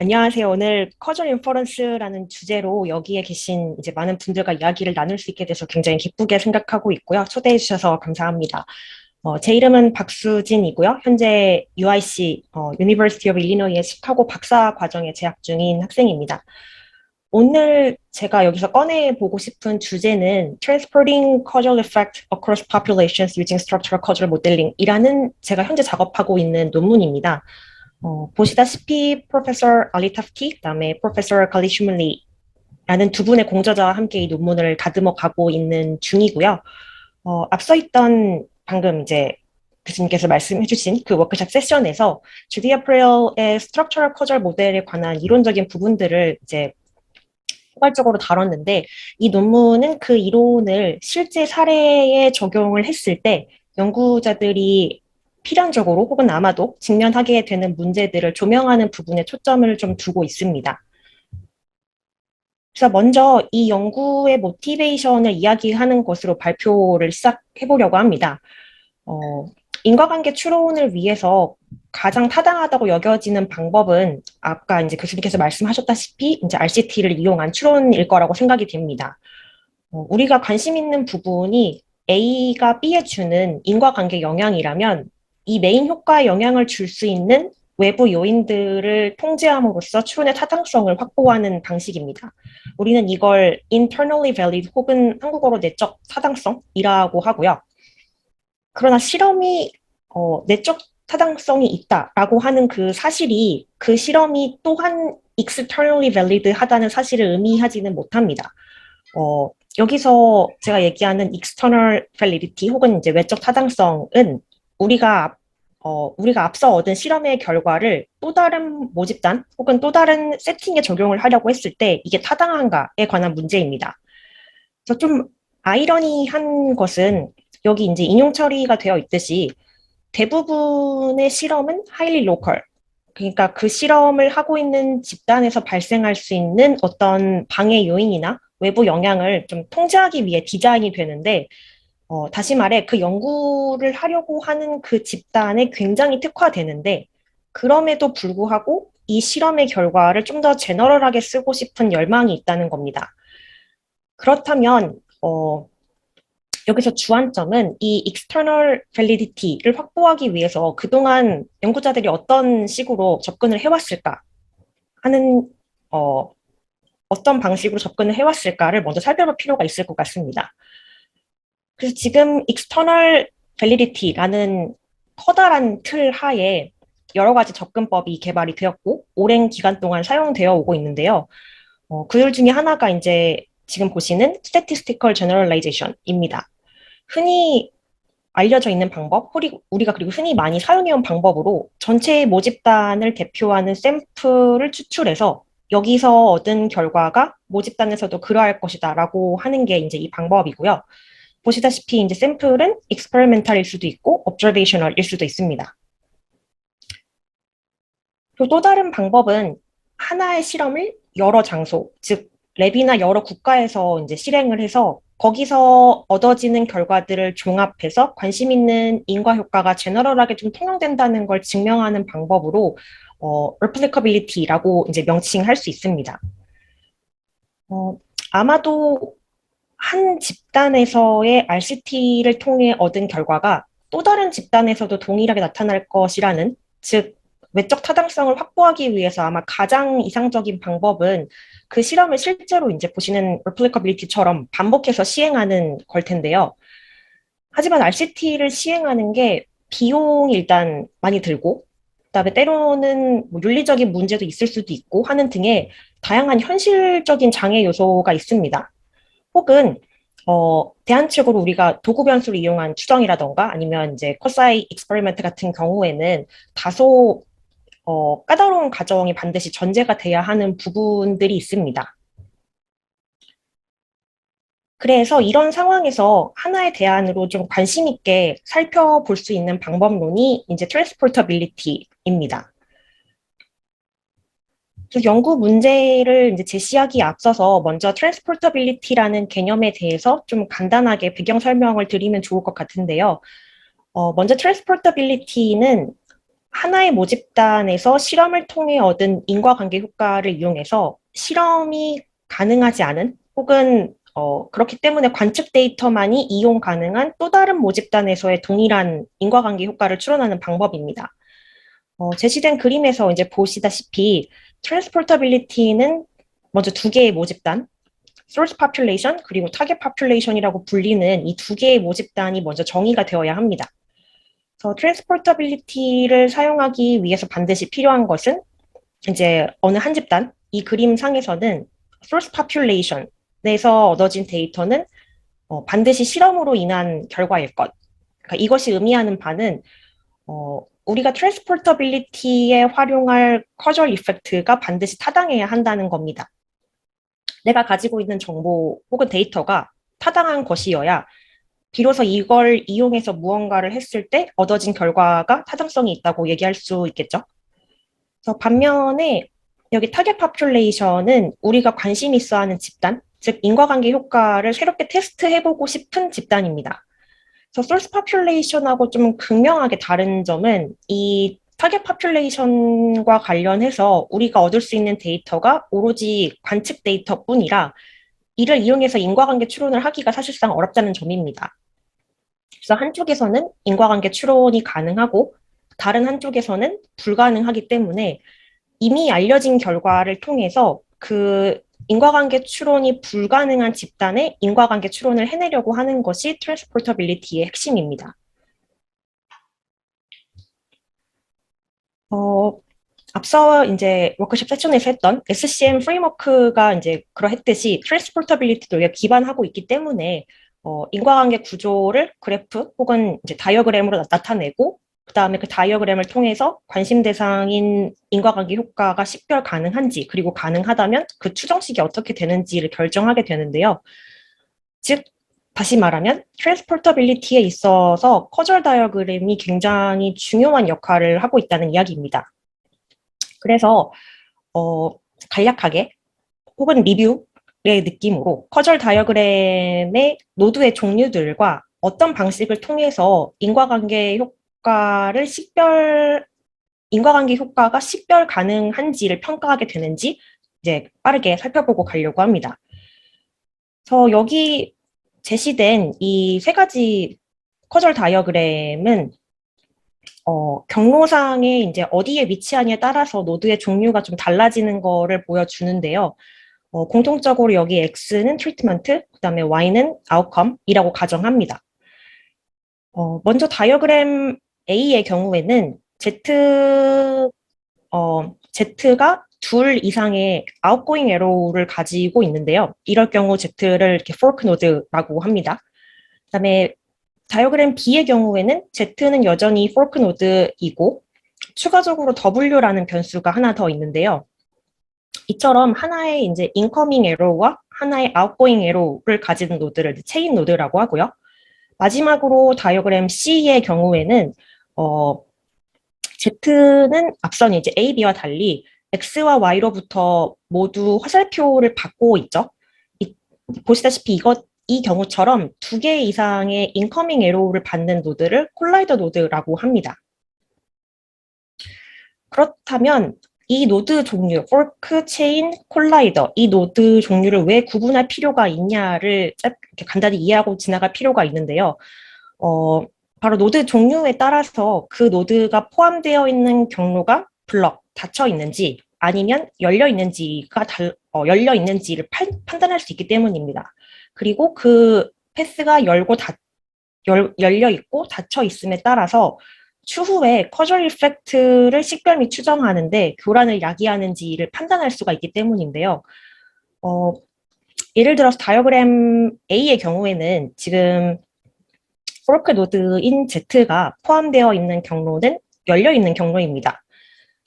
안녕하세요. 오늘 커즐 인퍼런스라는 주제로 여기에 계신 이제 많은 분들과 이야기를 나눌 수 있게 돼서 굉장히 기쁘게 생각하고 있고요. 초대해 주셔서 감사합니다. 제 이름은 박수진이고요. 현재 UIC, University of Illinois의 시카고 박사 과정에 재학 중인 학생입니다. 오늘 제가 여기서 꺼내보고 싶은 주제는 Transporting Causal Effect Across Populations Using Structural Causal Modeling이라는 제가 현재 작업하고 있는 논문입니다. 보시다시피 프로페서 알리 타프티, 그다음에 프로페서 칼리 슈물리라는 두 분의 공저자와 함께 이 논문을 다듬어 가고 있는 중이고요. 앞서 있던 방금 이제 교수님께서 말씀해주신 그 워크숍 세션에서 주디아 프레일의 스트럭처럴 커절 모델에 관한 이론적인 부분들을 이제 포괄적으로 다뤘는데 이 논문은 그 이론을 실제 사례에 적용을 했을 때 연구자들이 필연적으로 혹은 아마도 직면하게 되는 문제들을 조명하는 부분에 초점을 좀 두고 있습니다. 그래서 먼저 이 연구의 모티베이션을 이야기하는 것으로 발표를 시작해 보려고 합니다. 인과관계 추론을 위해서 가장 타당하다고 여겨지는 방법은 아까 이제 교수님께서 말씀하셨다시피 이제 RCT를 이용한 추론일 거라고 생각이 됩니다. 우리가 관심 있는 부분이 A가 B에 주는 인과관계 영향이라면 이 메인 효과에 영향을 줄 수 있는 외부 요인들을 통제함으로써 추론의 타당성을 확보하는 방식입니다. 우리는 이걸 internally valid 혹은 한국어로 내적 타당성이라고 하고요. 그러나 실험이 내적 타당성이 있다라고 하는 그 사실이 그 실험이 또한 externally valid 하다는 사실을 의미하지는 못합니다. 여기서 제가 얘기하는 external validity 혹은 이제 외적 타당성은 우리가 앞서 얻은 실험의 결과를 또 다른 모집단 혹은 또 다른 세팅에 적용을 하려고 했을 때 이게 타당한가에 관한 문제입니다. 그래서 좀 아이러니한 것은 여기 이제 인용 처리가 되어 있듯이 대부분의 실험은 highly local. 그러니까 그 실험을 하고 있는 집단에서 발생할 수 있는 어떤 방해 요인이나 외부 영향을 좀 통제하기 위해 디자인이 되는데, 다시 말해 그 연구를 하려고 하는 그 집단에 굉장히 특화되는데, 그럼에도 불구하고 이 실험의 결과를 좀 더 제너럴하게 쓰고 싶은 열망이 있다는 겁니다. 그렇다면, 여기서 주안점은 이 external validity를 확보하기 위해서 그동안 연구자들이 어떤 식으로 접근을 해왔을까 하는, 어떤 방식으로 접근을 해왔을까를 먼저 살펴볼 필요가 있을 것 같습니다. 그래서 지금 external validity라는 커다란 틀 하에 여러 가지 접근법이 개발이 되었고 오랜 기간 동안 사용되어 오고 있는데요. 그들 중에 하나가 이제 지금 보시는 statistical generalization입니다. 흔히 알려져 있는 방법, 우리가 그리고 흔히 많이 사용해온 방법으로 전체 모집단을 대표하는 샘플을 추출해서 여기서 얻은 결과가 모집단에서도 그러할 것이다라고 하는 게 이제 이 방법이고요. 보시다시피 이제 샘플은 experimental일 수도 있고 observational일 수도 있습니다. 그리고 또 다른 방법은 하나의 실험을 여러 장소, 즉 랩이나 여러 국가에서 이제 실행을 해서 거기서 얻어지는 결과들을 종합해서 관심 있는 인과 효과가 제너럴하게 좀 통용된다는 걸 증명하는 방법으로 replicability라고 이제 명칭할 수 있습니다. 어, 아마도 한 집단에서의 RCT를 통해 얻은 결과가 또 다른 집단에서도 동일하게 나타날 것이라는, 즉, 외적 타당성을 확보하기 위해서 아마 가장 이상적인 방법은 그 실험을 실제로 이제 보시는 replicability처럼 반복해서 시행하는 걸 텐데요. 하지만 RCT를 시행하는 게 비용이 일단 많이 들고, 그다음에 때로는 뭐 윤리적인 문제도 있을 수도 있고 하는 등의 다양한 현실적인 장애 요소가 있습니다. 혹은 대안책으로 우리가 도구 변수를 이용한 추정이라던가 아니면 이제 코사이 익스페리먼트 같은 경우에는 다소 까다로운 과정이 반드시 전제가 돼야 하는 부분들이 있습니다. 그래서 이런 상황에서 하나의 대안으로 좀 관심 있게 살펴볼 수 있는 방법론이 이제 트랜스포터빌리티입니다. 그래서 연구 문제를 이제 제시하기에 앞서서 먼저 트랜스포터빌리티라는 개념에 대해서 좀 간단하게 배경 설명을 드리면 좋을 것 같은데요. 먼저 트랜스포터빌리티는 하나의 모집단에서 실험을 통해 얻은 인과관계 효과를 이용해서 실험이 가능하지 않은 혹은 그렇기 때문에 관측 데이터만이 이용 가능한 또 다른 모집단에서의 동일한 인과관계 효과를 추론하는 방법입니다. 제시된 그림에서 이제 보시다시피 트랜스포터빌리티는 먼저 두 개의 모집단, source population 그리고 target population이라고 불리는 이 두 개의 모집단이 먼저 정의가 되어야 합니다. 그래서 트랜스포터빌리티를 사용하기 위해서 반드시 필요한 것은 이제 어느 한 집단, 이 그림 상에서는 source population에서 얻어진 데이터는 반드시 실험으로 인한 결과일 것. 그러니까 이것이 의미하는 바는 우리가 트랜스포터빌리티에 활용할 커절 이펙트가 반드시 타당해야 한다는 겁니다. 내가 가지고 있는 정보 혹은 데이터가 타당한 것이어야 비로소 이걸 이용해서 무언가를 했을 때 얻어진 결과가 타당성이 있다고 얘기할 수 있겠죠. 그래서 반면에 여기 타겟 파퓰레이션은 우리가 관심 있어 하는 집단, 즉 인과관계 효과를 새롭게 테스트해보고 싶은 집단입니다. 그래서 소스 파퓰레이션하고 좀 극명하게 다른 점은 이 타겟 파퓰레이션과 관련해서 우리가 얻을 수 있는 데이터가 오로지 관측 데이터뿐이라 이를 이용해서 인과관계 추론을 하기가 사실상 어렵다는 점입니다. 그래서 한쪽에서는 인과관계 추론이 가능하고 다른 한쪽에서는 불가능하기 때문에 이미 알려진 결과를 통해서 그 인과관계 추론이 불가능한 집단의 인과관계 추론을 해내려고 하는 것이 트랜스포터빌리티의 핵심입니다. 앞서 이제 워크숍 세션에서 했던 SCM 프레임워크가 이제 그러했듯이 트랜스포터빌리티도 기반하고 있기 때문에 인과관계 구조를 그래프 혹은 이제 다이어그램으로 나타내고 그 다음에 그 다이어그램을 통해서 관심 대상인 인과관계 효과가 식별 가능한지 그리고 가능하다면 그 추정식이 어떻게 되는지를 결정하게 되는데요. 즉 다시 말하면 트랜스포터빌리티에 있어서 커절 다이어그램이 굉장히 중요한 역할을 하고 있다는 이야기입니다. 그래서 간략하게 혹은 리뷰의 느낌으로 커절 다이어그램의 노드의 종류들과 어떤 방식을 통해서 인과관계 효과가 식별 가능한지를 평가하게 되는지 이제 빠르게 살펴보고 가려고 합니다. 그래서 여기 제시된 이 세 가지 커절 다이어그램은 경로상에 이제 어디에 위치하냐에 따라서 노드의 종류가 좀 달라지는 거를 보여주는데요. 공통적으로 여기 X는 트리트먼트, 그 다음에 Y는 아웃컴이라고 가정합니다. 먼저 다이어그램 A의 경우에는 Z가 둘 이상의 outgoing arrow를 가지고 있는데요. 이럴 경우 Z를 이렇게 fork node라고 합니다. 그 다음에 다이어그램 B의 경우에는 Z는 여전히 fork node이고 추가적으로 W라는 변수가 하나 더 있는데요. 이처럼 하나의 이제 incoming arrow와 하나의 outgoing arrow를 가진 노드를 체인 노드라고 하고요. 마지막으로 다이어그램 C의 경우에는 Z는 앞선 이제 A, B와 달리 X와 Y로부터 모두 화살표를 받고 있죠. 보시다시피 이 경우처럼 두 개 이상의 인커밍 에러를 받는 노드를 콜라이더 노드라고 합니다. 그렇다면 이 노드 종류, 포크, 체인, 콜라이더, 이 노드 종류를 왜 구분할 필요가 있냐를 이렇게 간단히 이해하고 지나갈 필요가 있는데요. 바로 노드 종류에 따라서 그 노드가 포함되어 있는 경로가 블럭, 닫혀 있는지 아니면 열려 있는지를 판단할 수 있기 때문입니다. 그리고 그 패스가 열려 있고 닫혀 있음에 따라서 추후에 커절 이펙트를 식별 및 추정하는데 교란을 야기하는지를 판단할 수가 있기 때문인데요. 예를 들어서 다이어그램 A의 경우에는 지금 포크 노드인 Z가 포함되어 있는 경로는 열려 있는 경로입니다.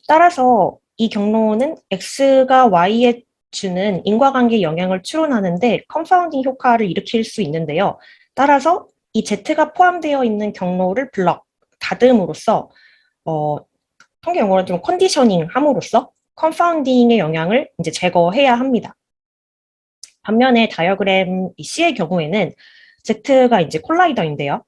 따라서 이 경로는 X가 Y에 주는 인과관계 영향을 추론하는데 컨파운딩 효과를 일으킬 수 있는데요. 따라서 이 Z가 포함되어 있는 경로를 블럭, 닫음으로써 통계 용어로 좀 컨디셔닝 함으로써 컨파운딩의 영향을 이제 제거해야 합니다. 반면에 다이어그램 C의 경우에는 Z가 이제 콜라이더인데요.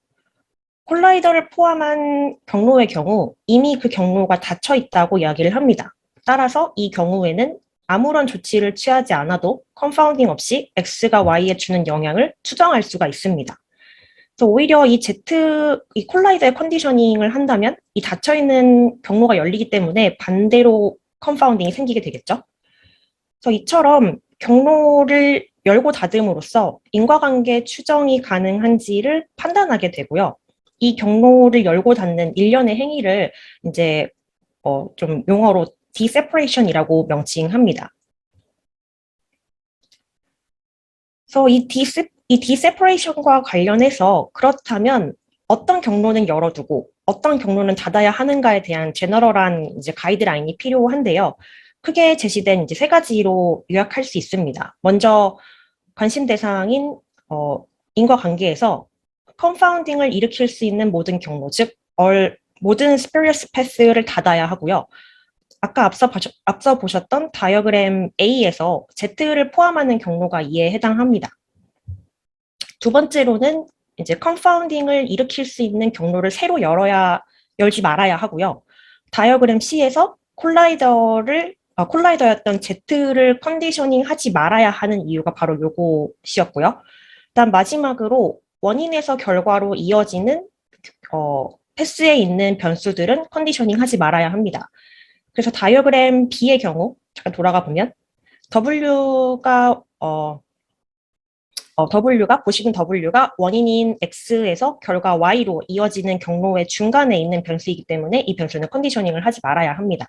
콜라이더를 포함한 경로의 경우 이미 그 경로가 닫혀 있다고 이야기를 합니다. 따라서 이 경우에는 아무런 조치를 취하지 않아도 컨파운딩 없이 X가 Y에 주는 영향을 추정할 수가 있습니다. 그래서 오히려 이 콜라이더의 컨디셔닝을 한다면 이 닫혀있는 경로가 열리기 때문에 반대로 컨파운딩이 생기게 되겠죠. 그래서 이처럼 경로를 열고 닫음으로써 인과관계 추정이 가능한지를 판단하게 되고요. 이 경로를 열고 닫는 일련의 행위를 이제 좀 용어로 디세퍼레이션이라고 명칭합니다. 그래서 이 디세퍼레이션과 관련해서 그렇다면 어떤 경로는 열어두고 어떤 경로는 닫아야 하는가에 대한 제너럴한 이제 가이드라인이 필요한데요. 크게 제시된 이제 세 가지로 요약할 수 있습니다. 먼저 관심 대상인 인과관계에서 컨파운딩을 일으킬 수 있는 모든 경로, 즉 모든 스페리어스 패스를 닫아야 하고요. 아까 앞서 보셨던 다이어그램 A에서 Z를 포함하는 경로가 이에 해당합니다. 두 번째로는 이제 컨파운딩을 일으킬 수 있는 경로를 새로 열지 말아야 하고요. 다이어그램 C에서 콜라이더였던 Z를 컨디셔닝 하지 말아야 하는 이유가 바로 요것이었고요. 일단 마지막으로 원인에서 결과로 이어지는 패스에 있는 변수들은 컨디셔닝 하지 말아야 합니다. 그래서 다이어그램 B의 경우 잠깐 돌아가 보면 보시는 W가 원인인 X에서 결과 Y로 이어지는 경로의 중간에 있는 변수이기 때문에 이 변수는 컨디셔닝을 하지 말아야 합니다.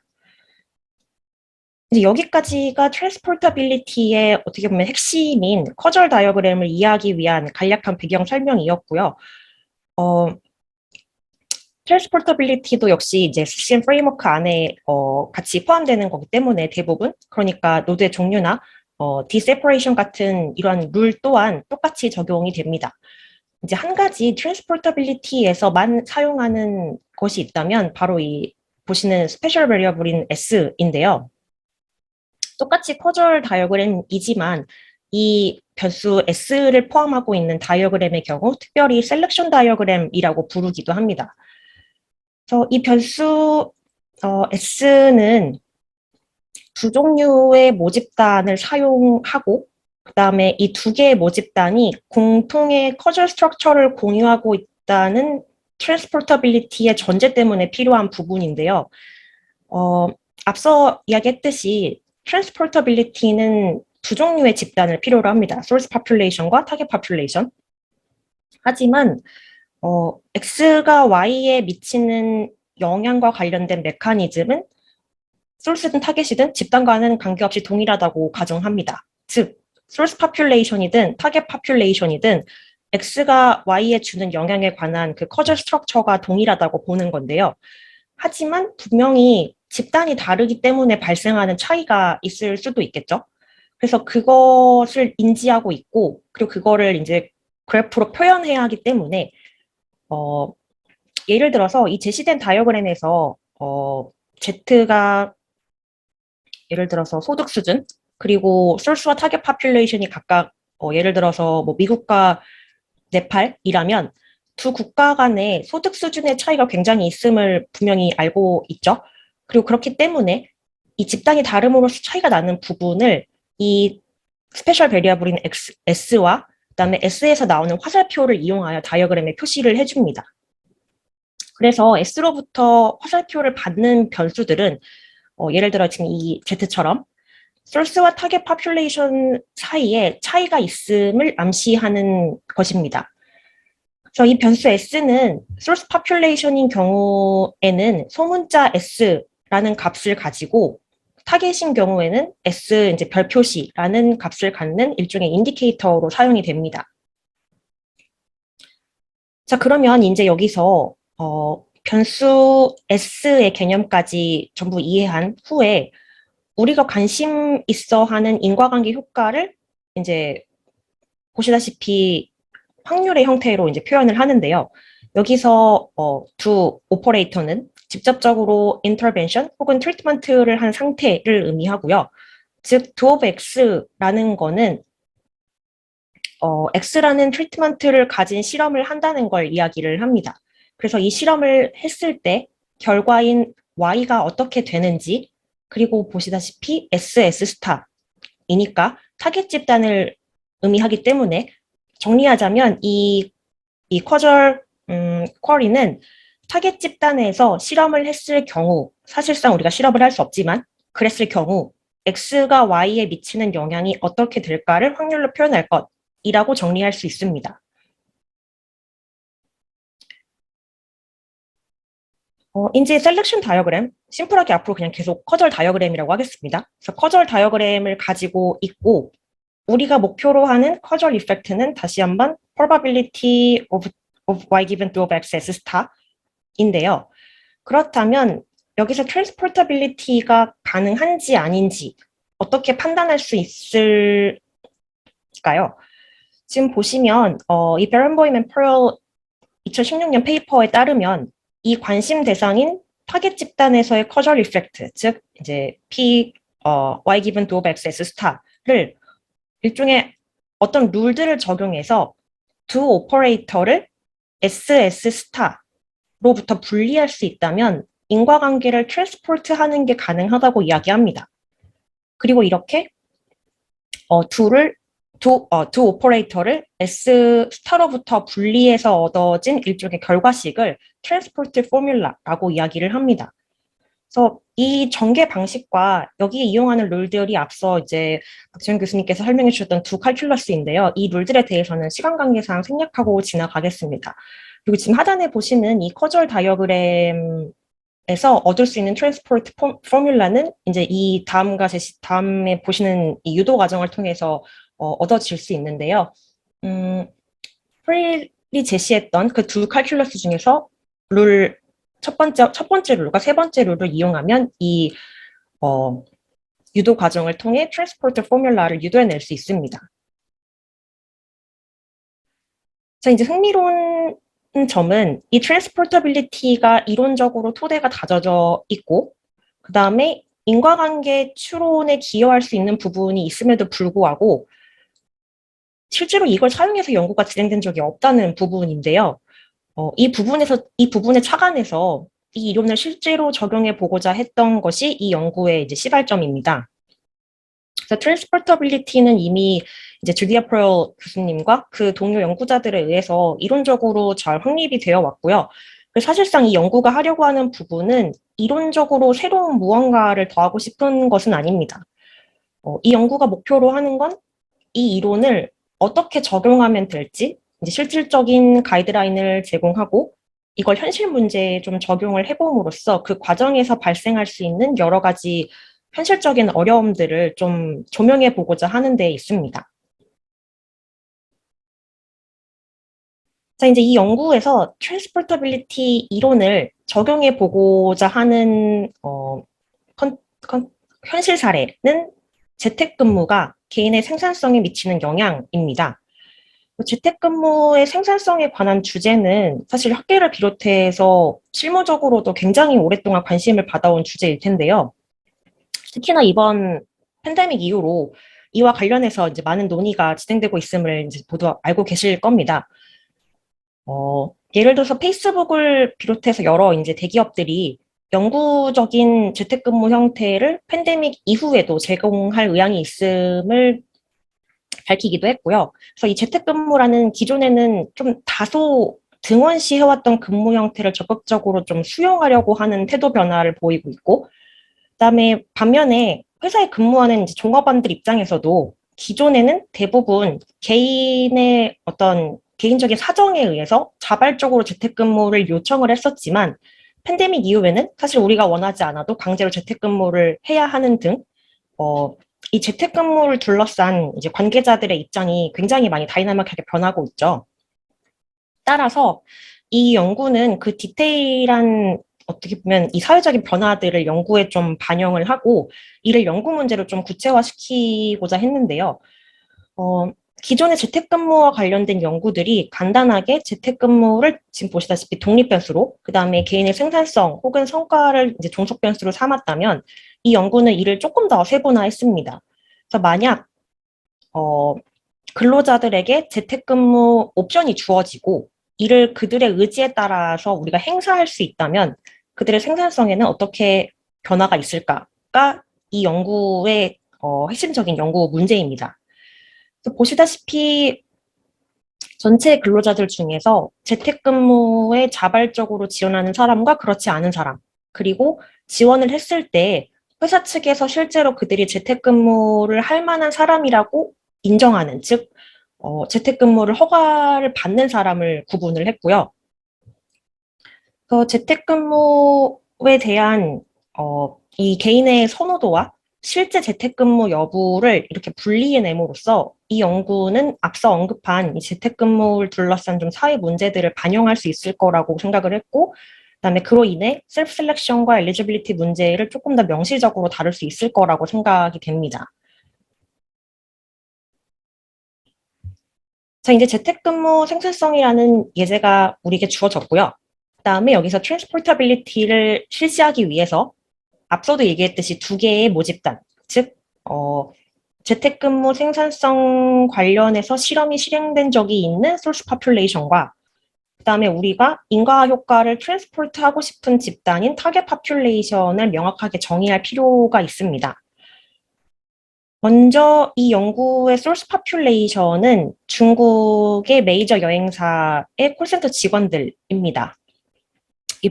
이제 여기까지가 트랜스포터빌리티의 어떻게 보면 핵심인 커절 다이어그램을 이해하기 위한 간략한 배경 설명이었고요. 트랜스포터빌리티도 역시 이제 CCM 프레임워크 안에 같이 포함되는 거기 때문에 대부분 그러니까 노드의 종류나 디세퍼레이션 같은 이러한 룰 또한 똑같이 적용이 됩니다. 이제 한 가지 트랜스포터빌리티에서만 사용하는 것이 있다면 바로 이 보시는 스페셜 베리어블인 S인데요. 똑같이 커절 다이어그램이지만 이 변수 S를 포함하고 있는 다이어그램의 경우 특별히 셀렉션 다이어그램이라고 부르기도 합니다. 그래서 이 변수 S는 두 종류의 모집단을 사용하고 그 다음에 이 두 개의 모집단이 공통의 커절 스트럭처를 공유하고 있다는 트랜스포터빌리티의 전제 때문에 필요한 부분인데요. 앞서 이야기했듯이 트랜스포터빌리티는 두 종류의 집단을 필요로 합니다. 소스 파퓰레이션과 타겟 파퓰레이션. 하지만 X가 Y에 미치는 영향과 관련된 메커니즘은 소스든 타겟이든 집단과는 관계없이 동일하다고 가정합니다. 즉, 소스 파퓰레이션이든 타겟 파퓰레이션이든 X가 Y에 주는 영향에 관한 그 커저 스트럭처가 동일하다고 보는 건데요. 하지만 분명히 집단이 다르기 때문에 발생하는 차이가 있을 수도 있겠죠. 그래서 그것을 인지하고 있고, 그리고 그거를 이제 그래프로 표현해야 하기 때문에 예를 들어서 이 제시된 다이어그램에서 Z가 예를 들어서 소득 수준 그리고 소스와 타겟 파퓰레이션이 각각 예를 들어서 뭐 미국과 네팔이라면 두 국가 간의 소득 수준의 차이가 굉장히 있음을 분명히 알고 있죠. 그리고 그렇기 때문에 이 집단이 다름으로써 차이가 나는 부분을 이 스페셜 베리어블인 S와 그다음에 S에서 나오는 화살표를 이용하여 다이어그램에 표시를 해줍니다. 그래서 S로부터 화살표를 받는 변수들은 예를 들어 지금 이 Z처럼 소스와 타겟 파퓰레이션 사이에 차이가 있음을 암시하는 것입니다. 그래서 이 변수 S는 소스 파퓰레이션인 경우에는 소문자 S라는 값을 가지고 타겟인 경우에는 S 이제 별 표시라는 값을 갖는 일종의 인디케이터로 사용이 됩니다. 자, 그러면 이제 여기서 변수 S의 개념까지 전부 이해한 후에 우리가 관심 있어 하는 인과관계 효과를 이제 보시다시피 확률의 형태로 이제 표현을 하는데요. 여기서 두 오퍼레이터는 직접적으로 인터벤션 혹은 트리트먼트를 한 상태를 의미하고요. 즉, do of x라는 거는 x라는 트리트먼트를 가진 실험을 한다는 걸 이야기를 합니다. 그래서 이 실험을 했을 때 결과인 Y가 어떻게 되는지, 그리고 보시다시피 SS 스타이니까 타겟 집단을 의미하기 때문에 정리하자면 이 쿼리는 타겟 집단에서 실험을 했을 경우, 사실상 우리가 실험을 할 수 없지만 그랬을 경우 X가 Y에 미치는 영향이 어떻게 될까를 확률로 표현할 것이라고 정리할 수 있습니다. 이제 셀렉션 다이어그램, 심플하게 앞으로 그냥 계속 커절 다이어그램이라고 하겠습니다. 그래서 커절 다이어그램을 가지고 있고, 우리가 목표로 하는 커절 이펙트는 다시 한번 probability of y given to of x s star인데요. 그렇다면 여기서 transportability가 가능한지 아닌지 어떻게 판단할 수 있을까요? 지금 보시면 이 베런보임 앤 펄 2016년 페이퍼에 따르면 이 관심 대상인 타겟 집단에서의 커절 이펙트, 즉 이제 y given to of x s star를 일종의 어떤 룰들을 적용해서 두 오퍼레이터를 SS 스타로부터 분리할 수 있다면 인과관계를 트랜스포트하는 게 가능하다고 이야기합니다. 그리고 이렇게 두 오퍼레이터를 S 스타로부터 분리해서 얻어진 일종의 결과식을 트랜스포트 포뮬라라고 이야기를 합니다. 그래서 이 전개 방식과 여기에 이용하는 룰들이 앞서 이제 박지원 교수님께서 설명해 주셨던 두 칼큘러스인데요. 이 룰들에 대해서는 시간 관계상 생략하고 지나가겠습니다. 그리고 지금 하단에 보시는 이 커절 다이어그램에서 얻을 수 있는 트랜스포트 포뮬라는 이제 이 다음에 보시는 이 유도 과정을 통해서 얻어질 수 있는데요. 프릴이 제시했던 그 두 칼큘러스 중에서 첫 번째 룰과 세 번째 룰을 이용하면 이 유도 과정을 통해 트랜스포트 포뮬라를 유도해낼 수 있습니다. 자, 이제 흥미로운 점은 이 트랜스포터빌리티가 이론적으로 토대가 다져져 있고, 그 다음에 인과관계 추론에 기여할 수 있는 부분이 있음에도 불구하고 실제로 이걸 사용해서 연구가 진행된 적이 없다는 부분인데요. 이 부분에 착안해서 이 이론을 실제로 적용해 보고자 했던 것이 이 연구의 이제 시발점입니다. 그래서 트랜스포터빌리티는 이미 이제 주디아 프롤 교수님과 그 동료 연구자들에 의해서 이론적으로 잘 확립이 되어 왔고요. 사실상 이 연구가 하려고 하는 부분은 이론적으로 새로운 무언가를 더하고 싶은 것은 아닙니다. 이 연구가 목표로 하는 건 이 이론을 어떻게 적용하면 될지 이제 실질적인 가이드라인을 제공하고 이걸 현실 문제에 좀 적용을 해봄으로써 그 과정에서 발생할 수 있는 여러 가지 현실적인 어려움들을 좀 조명해 보고자 하는 데 있습니다. 자, 이제 이 연구에서 트랜스포터빌리티 이론을 적용해 보고자 하는 현실 사례는 재택근무가 개인의 생산성에 미치는 영향입니다. 재택근무의 생산성에 관한 주제는 사실 학계를 비롯해서 실무적으로도 굉장히 오랫동안 관심을 받아온 주제일 텐데요. 특히나 이번 팬데믹 이후로 이와 관련해서 이제 많은 논의가 진행되고 있음을 이제 모두 알고 계실 겁니다. 예를 들어서 페이스북을 비롯해서 여러 이제 대기업들이 영구적인 재택근무 형태를 팬데믹 이후에도 제공할 의향이 있음을 밝히기도 했고요. 그래서 이 재택근무라는 기존에는 좀 다소 등원시해왔던 근무 형태를 적극적으로 좀 수용하려고 하는 태도 변화를 보이고 있고, 그다음에 반면에 회사에 근무하는 이제 종업원들 입장에서도 기존에는 대부분 개인의 어떤 개인적인 사정에 의해서 자발적으로 재택근무를 요청을 했었지만 팬데믹 이후에는 사실 우리가 원하지 않아도 강제로 재택근무를 해야 하는 등 이 재택근무를 둘러싼 이제 관계자들의 입장이 굉장히 많이 다이나믹하게 변하고 있죠. 따라서 이 연구는 그 디테일한 어떻게 보면 이 사회적인 변화들을 연구에 좀 반영을 하고 이를 연구 문제로 좀 구체화시키고자 했는데요. 기존의 재택근무와 관련된 연구들이 간단하게 재택근무를 지금 보시다시피 독립변수로, 그 다음에 개인의 생산성 혹은 성과를 이제 종속변수로 삼았다면 이 연구는 이를 조금 더 세분화했습니다. 그래서 만약 근로자들에게 재택근무 옵션이 주어지고 이를 그들의 의지에 따라서 우리가 행사할 수 있다면 그들의 생산성에는 어떻게 변화가 있을까가 이 연구의 핵심적인 연구 문제입니다. 보시다시피 전체 근로자들 중에서 재택근무에 자발적으로 지원하는 사람과 그렇지 않은 사람, 그리고 지원을 했을 때 회사 측에서 실제로 그들이 재택근무를 할 만한 사람이라고 인정하는, 즉 재택근무를 허가를 받는 사람을 구분을 했고요. 재택근무에 대한 이 개인의 선호도와 실제 재택근무 여부를 이렇게 분리해냄으로써 이 연구는 앞서 언급한 이 재택근무를 둘러싼 좀 사회 문제들을 반영할 수 있을 거라고 생각을 했고, 그다음에 그로 인해 셀프 셀렉션과 엘리지빌리티 문제를 조금 더 명시적으로 다룰 수 있을 거라고 생각이 됩니다. 자, 이제 재택근무 생산성이라는 예제가 우리에게 주어졌고요. 그다음에 여기서 트랜스포터빌리티를 실시하기 위해서 앞서도 얘기했듯이 두 개의 모집단, 즉 재택근무 생산성 관련해서 실험이 실행된 적이 있는 소스 파퓰레이션과 그다음에 우리가 인과 효과를 트랜스포트하고 싶은 집단인 타겟 파퓰레이션을 명확하게 정의할 필요가 있습니다. 먼저 이 연구의 소스 파퓰레이션은 중국의 메이저 여행사의 콜센터 직원들입니다. 이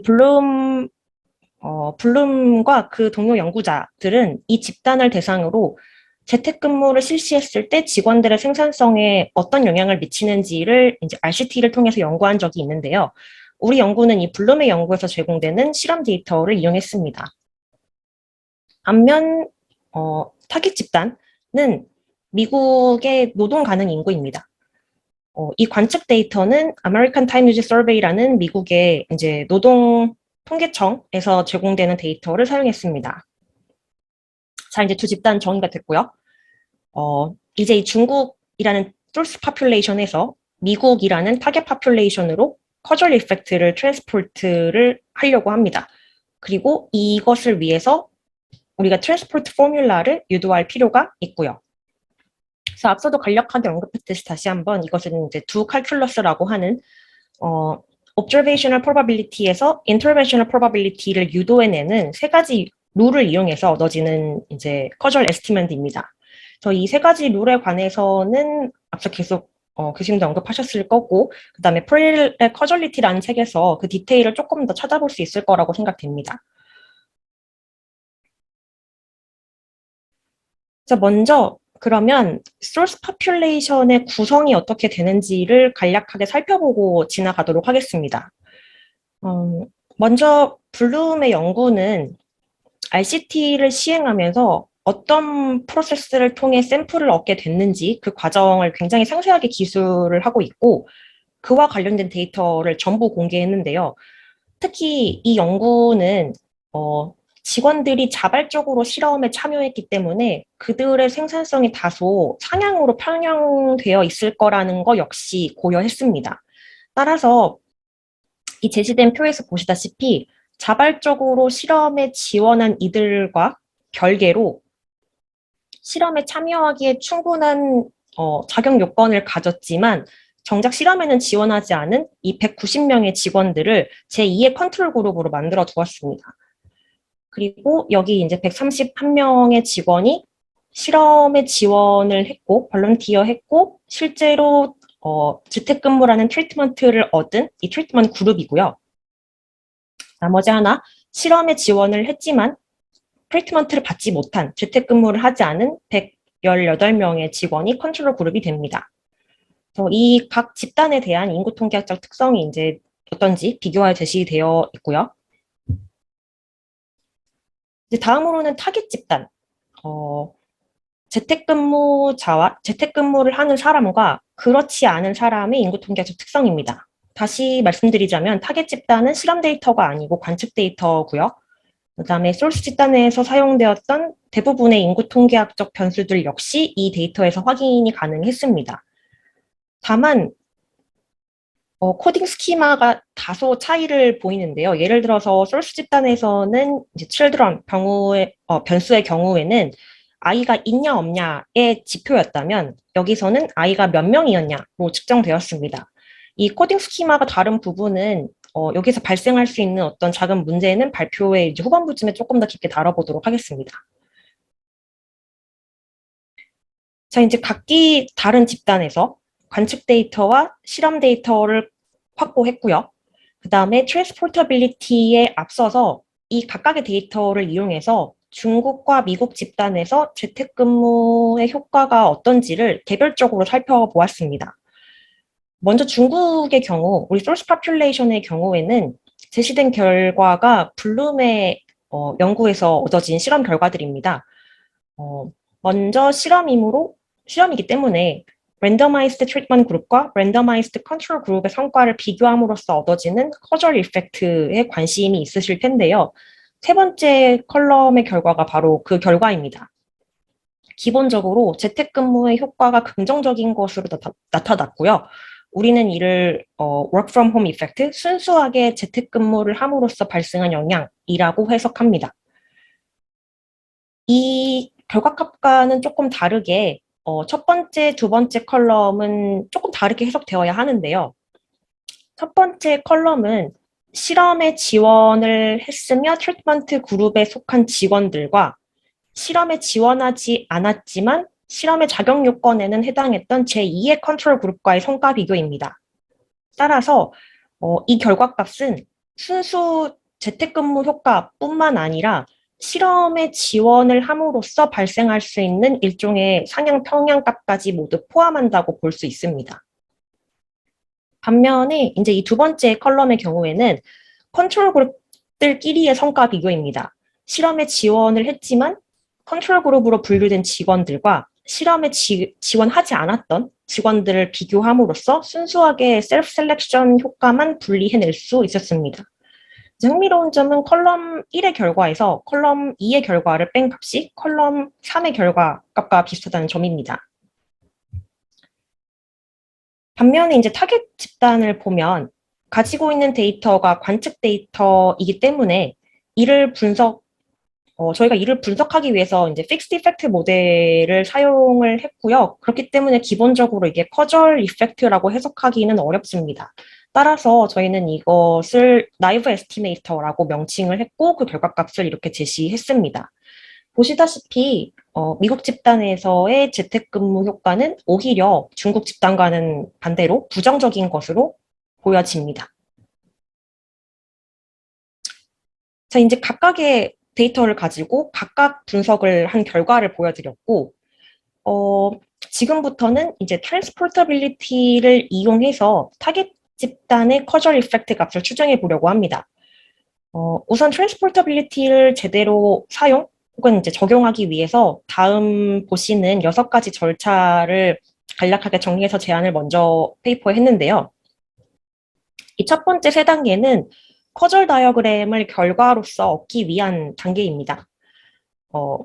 블룸과 그 동료 연구자들은 이 집단을 대상으로 재택근무를 실시했을 때 직원들의 생산성에 어떤 영향을 미치는지를 이제 RCT를 통해서 연구한 적이 있는데요. 우리 연구는 이 블룸의 연구에서 제공되는 실험 데이터를 이용했습니다. 반면 타깃 집단은 미국의 노동 가능 인구입니다. 이 관측 데이터는 American Time Use Survey라는 미국의 이제 노동 통계청에서 제공되는 데이터를 사용했습니다. 자, 이제 두 집단 정의가 됐고요. 이제 이 중국이라는 소스 파퓰레이션에서 미국이라는 타겟 파퓰레이션으로 커절 이펙트를 트랜스포트를 하려고 합니다. 그리고 이것을 위해서 우리가 트랜스포트 포뮬라를 유도할 필요가 있고요. 그래서 앞서도 간략하게 언급했듯이 다시 한번 이것은 이제 두 칼큘러스라고 하는 observational probability에서 interventional probability를 유도해내는 세 가지 룰을 이용해서 얻어지는 이제 causal estimate입니다. 그래서 이 세 가지 룰에 관해서는 앞서 계속 교수님도 언급하셨을 거고, 그 다음에 프릴의 causality라는 책에서 그 디테일을 조금 더 찾아볼 수 있을 거라고 생각됩니다. 자, 먼저 그러면 source population의 구성이 어떻게 되는지를 간략하게 살펴보고 지나가도록 하겠습니다. 먼저 블룸의 연구는 RCT를 시행하면서 어떤 프로세스를 통해 샘플을 얻게 됐는지 그 과정을 굉장히 상세하게 기술을 하고 있고 그와 관련된 데이터를 전부 공개했는데요. 특히 이 연구는 직원들이 자발적으로 실험에 참여했기 때문에 그들의 생산성이 다소 상향으로 편향되어 있을 거라는 거 역시 고려했습니다. 따라서 이 제시된 표에서 보시다시피 자발적으로 실험에 지원한 이들과 별개로 실험에 참여하기에 충분한 자격 요건을 가졌지만 정작 실험에는 지원하지 않은 이 190명의 직원들을 제2의 컨트롤 그룹으로 만들어 두었습니다. 그리고 여기 이제 131명의 직원이 실험에 지원을 했고, 볼런티어 했고, 실제로 재택근무라는 트리트먼트를 얻은 이 트리트먼트 그룹이고요. 나머지 하나, 실험에 지원을 했지만 트리트먼트를 받지 못한 재택근무를 하지 않은 118명의 직원이 컨트롤 그룹이 됩니다. 이 각 집단에 대한 인구 통계학적 특성이 이제 어떤지 비교하여 제시되어 있고요. 이제 다음으로는 타깃 집단. 재택근무자와 재택근무를 하는 사람과 그렇지 않은 사람의 인구 통계학적 특성입니다. 다시 말씀드리자면 타겟 집단은 실험 데이터가 아니고 관측 데이터고요. 그다음에 소스 집단에서 사용되었던 대부분의 인구 통계학적 변수들 역시 이 데이터에서 확인이 가능했습니다. 다만 코딩 스키마가 다소 차이를 보이는데요. 예를 들어서 소스 집단에서는 이제 children 변수의 경우에는 아이가 있냐 없냐의 지표였다면 여기서는 아이가 몇 명이었냐로 측정되었습니다. 이 코딩 스키마가 다른 부분은 여기서 발생할 수 있는 어떤 작은 문제는 발표의 이제 후반부쯤에 조금 더 깊게 다뤄보도록 하겠습니다. 자, 이제 각기 다른 집단에서 관측 데이터와 실험 데이터를 확보했고요. 그 다음에 트랜스포터빌리티에 앞서서 이 각각의 데이터를 이용해서 중국과 미국 집단에서 재택근무의 효과가 어떤지를 개별적으로 살펴보았습니다. 먼저 중국의 경우, 우리 소스 파퓰레이션의 경우에는 제시된 결과가 블룸의 연구에서 얻어진 실험 결과들입니다. 먼저 실험이기 때문에 랜더마이즈드 트리트먼트 그룹과 랜더마이즈드 컨트롤 그룹의 성과를 비교함으로써 얻어지는 커절 이펙트에 관심이 있으실 텐데요. 세 번째 컬럼의 결과가 바로 그 결과입니다. 기본적으로 재택근무의 효과가 긍정적인 것으로 나타났고요. 우리는 이를 work from home 이펙트, 순수하게 재택근무를 함으로써 발생한 영향이라고 해석합니다. 이 결과값과는 조금 다르게 첫 번째, 두 번째 컬럼은 조금 다르게 해석되어야 하는데요. 첫 번째 컬럼은 실험에 지원을 했으며 트리트먼트 그룹에 속한 직원들과 실험에 지원하지 않았지만 실험의 자격 요건에는 해당했던 제2의 컨트롤 그룹과의 성과 비교입니다. 따라서 이 결과값은 순수 재택근무 효과뿐만 아니라 실험에 지원을 함으로써 발생할 수 있는 일종의 상향 평양값까지 모두 포함한다고 볼 수 있습니다. 반면에 이제 이 두 번째 컬럼의 경우에는 컨트롤 그룹들끼리의 성과 비교입니다. 실험에 지원을 했지만 컨트롤 그룹으로 분류된 직원들과 실험에 지원하지 않았던 직원들을 비교함으로써 순수하게 셀프 셀렉션 효과만 분리해낼 수 있었습니다. 흥미로운 점은 컬럼 1의 결과에서 컬럼 2의 결과를 뺀 값이 컬럼 3의 결과 값과 비슷하다는 점입니다. 반면에 이제 타겟 집단을 보면 가지고 있는 데이터가 관측 데이터이기 때문에 저희가 이를 분석하기 위해서 이제 픽스드 이펙트 모델을 사용을 했고요. 그렇기 때문에 기본적으로 이게 커절 이펙트라고 해석하기는 어렵습니다. 따라서 저희는 이것을 나이브 에스티메이터라고 명칭을 했고 그 결과값을 이렇게 제시했습니다. 보시다시피 미국 집단에서의 재택근무 효과는 오히려 중국 집단과는 반대로 부정적인 것으로 보여집니다. 자, 이제 각각의 데이터를 가지고 각각 분석을 한 결과를 보여드렸고, 지금부터는 이제 트랜스포터빌리티를 이용해서 타겟 집단의 커절 이펙트 값을 추정해 보려고 합니다. 우선 트랜스포터빌리티를 제대로 사용 혹은 이제 적용하기 위해서 다음 보시는 6가지 절차를 간략하게 정리해서 제안을 먼저 페이퍼에 했는데요. 이 첫 번째 3단계는 커절 다이어그램을 결과로서 얻기 위한 단계입니다.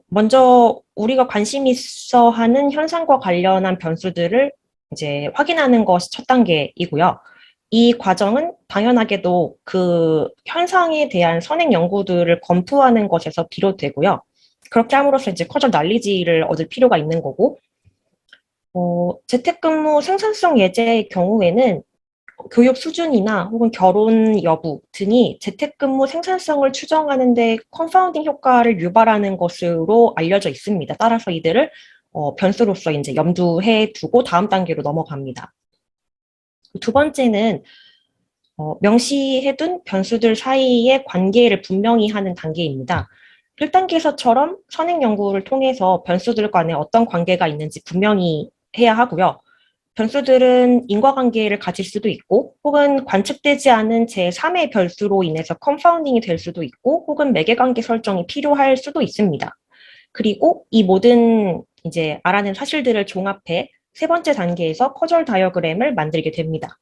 먼저 우리가 관심 있어 하는 현상과 관련한 변수들을 이제 확인하는 것이 첫 단계이고요. 이 과정은 당연하게도 그 현상에 대한 선행 연구들을 검토하는 것에서 비롯되고요. 그렇게 함으로써 이제 커절 난리지를 얻을 필요가 있는 거고, 재택근무 생산성 예제의 경우에는 교육 수준이나 혹은 결혼 여부 등이 재택근무 생산성을 추정하는 데 컨파운딩 효과를 유발하는 것으로 알려져 있습니다. 따라서 이들을 변수로서 이제 염두해 두고 다음 단계로 넘어갑니다. 두 번째는 명시해둔 변수들 사이의 관계를 분명히 하는 단계입니다. 1단계에서처럼 선행 연구를 통해서 변수들 간에 어떤 관계가 있는지 분명히 해야 하고요. 변수들은 인과관계를 가질 수도 있고 혹은 관측되지 않은 제3의 변수로 인해서 컨파운딩이 될 수도 있고 혹은 매개관계 설정이 필요할 수도 있습니다. 그리고 이 모든 이제 알아낸 사실들을 종합해 세 번째 단계에서 커절 다이어그램을 만들게 됩니다.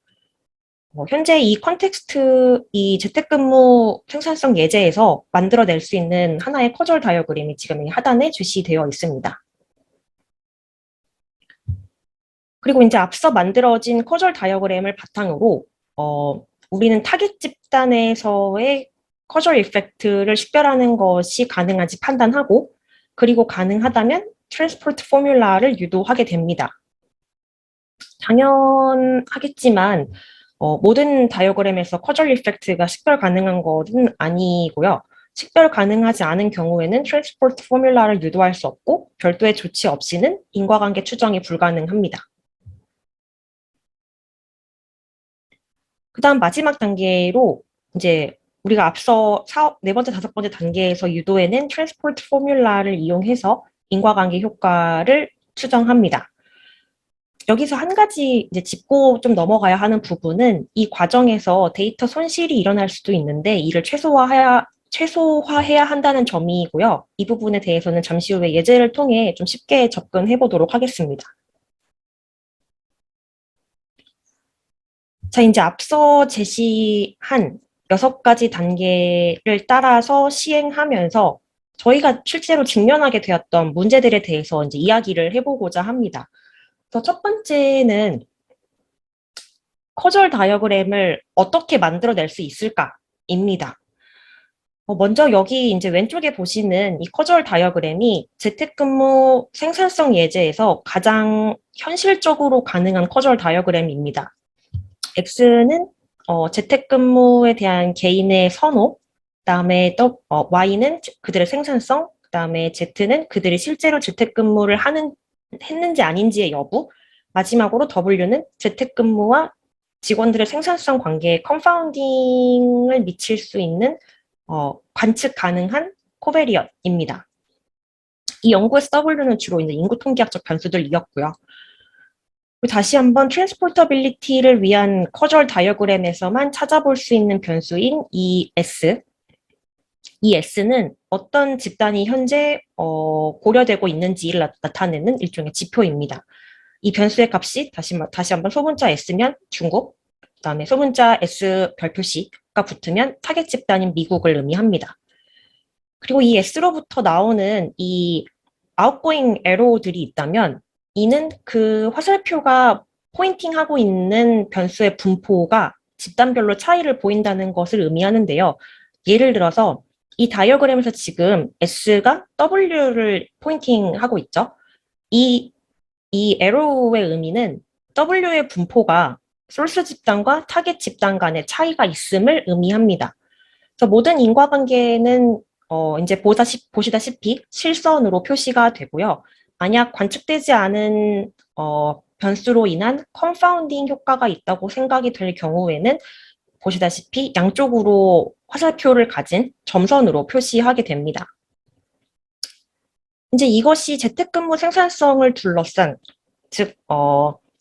현재 이 컨텍스트, 이 재택근무 생산성 예제에서 만들어낼 수 있는 하나의 커절 다이어그램이 지금 이 하단에 제시되어 있습니다. 그리고 이제 앞서 만들어진 커절 다이어그램을 바탕으로 우리는 타겟 집단에서의 커절 이펙트를 식별하는 것이 가능한지 판단하고 그리고 가능하다면 트랜스포트 포뮬라를 유도하게 됩니다. 당연하겠지만 모든 다이어그램에서 커절 이펙트가 식별 가능한 것은 아니고요. 식별 가능하지 않은 경우에는 트랜스포트 포뮬라를 유도할 수 없고 별도의 조치 없이는 인과관계 추정이 불가능합니다. 그다음 마지막 단계로 이제 우리가 앞서 네 번째, 다섯 번째 단계에서 유도해낸 트랜스포트 포뮬라를 이용해서 인과관계 효과를 추정합니다. 여기서 한 가지 이제 짚고 좀 넘어가야 하는 부분은 이 과정에서 데이터 손실이 일어날 수도 있는데 이를 최소화해야 한다는 점이고요. 이 부분에 대해서는 잠시 후에 예제를 통해 좀 쉽게 접근해 보도록 하겠습니다. 자, 이제 앞서 제시한 6가지 단계를 따라서 시행하면서 저희가 실제로 직면하게 되었던 문제들에 대해서 이제 이야기를 해보고자 합니다. 그래서 첫 번째는 커절 다이어그램을 어떻게 만들어낼 수 있을까입니다. 먼저 여기 이제 왼쪽에 보시는 이 커절 다이어그램이 재택근무 생산성 예제에서 가장 현실적으로 가능한 커절 다이어그램입니다. X는 재택근무에 대한 개인의 선호, 그다음에 또 Y는 그들의 생산성, 그다음에 Z는 그들이 실제로 재택근무를 했는지 아닌지의 여부, 마지막으로 W는 재택근무와 직원들의 생산성 관계에 컨파운딩을 미칠 수 있는 관측 가능한 코베리엇입니다. 이 연구에서 W는 주로 이제 인구 통계학적 변수들이었고요. 다시 한번 트랜스포터빌리티를 위한 커절 다이어그램에서만 찾아볼 수 있는 변수인 이 S. 이 S는 어떤 집단이 현재 고려되고 있는지를 나타내는 일종의 지표입니다. 이 변수의 값이 다시 한번 소문자 S면 중국, 그다음에 소문자 S 별표 C가 붙으면 타겟 집단인 미국을 의미합니다. 그리고 이 S로부터 나오는 이 아웃고잉 에로들이 있다면 이는 그 화살표가 포인팅하고 있는 변수의 분포가 집단별로 차이를 보인다는 것을 의미하는데요. 예를 들어서 이 다이어그램에서 지금 S가 W를 포인팅하고 있죠. 이 에로의 의미는 W의 분포가 소스 집단과 타겟 집단 간의 차이가 있음을 의미합니다. 그래서 모든 인과관계는 이제 보시다시피 실선으로 표시가 되고요. 만약 관측되지 않은 변수로 인한 컨파운딩 효과가 있다고 생각이 될 경우에는 보시다시피 양쪽으로 화살표를 가진 점선으로 표시하게 됩니다. 이제 이것이 재택근무 생산성을 둘러싼, 즉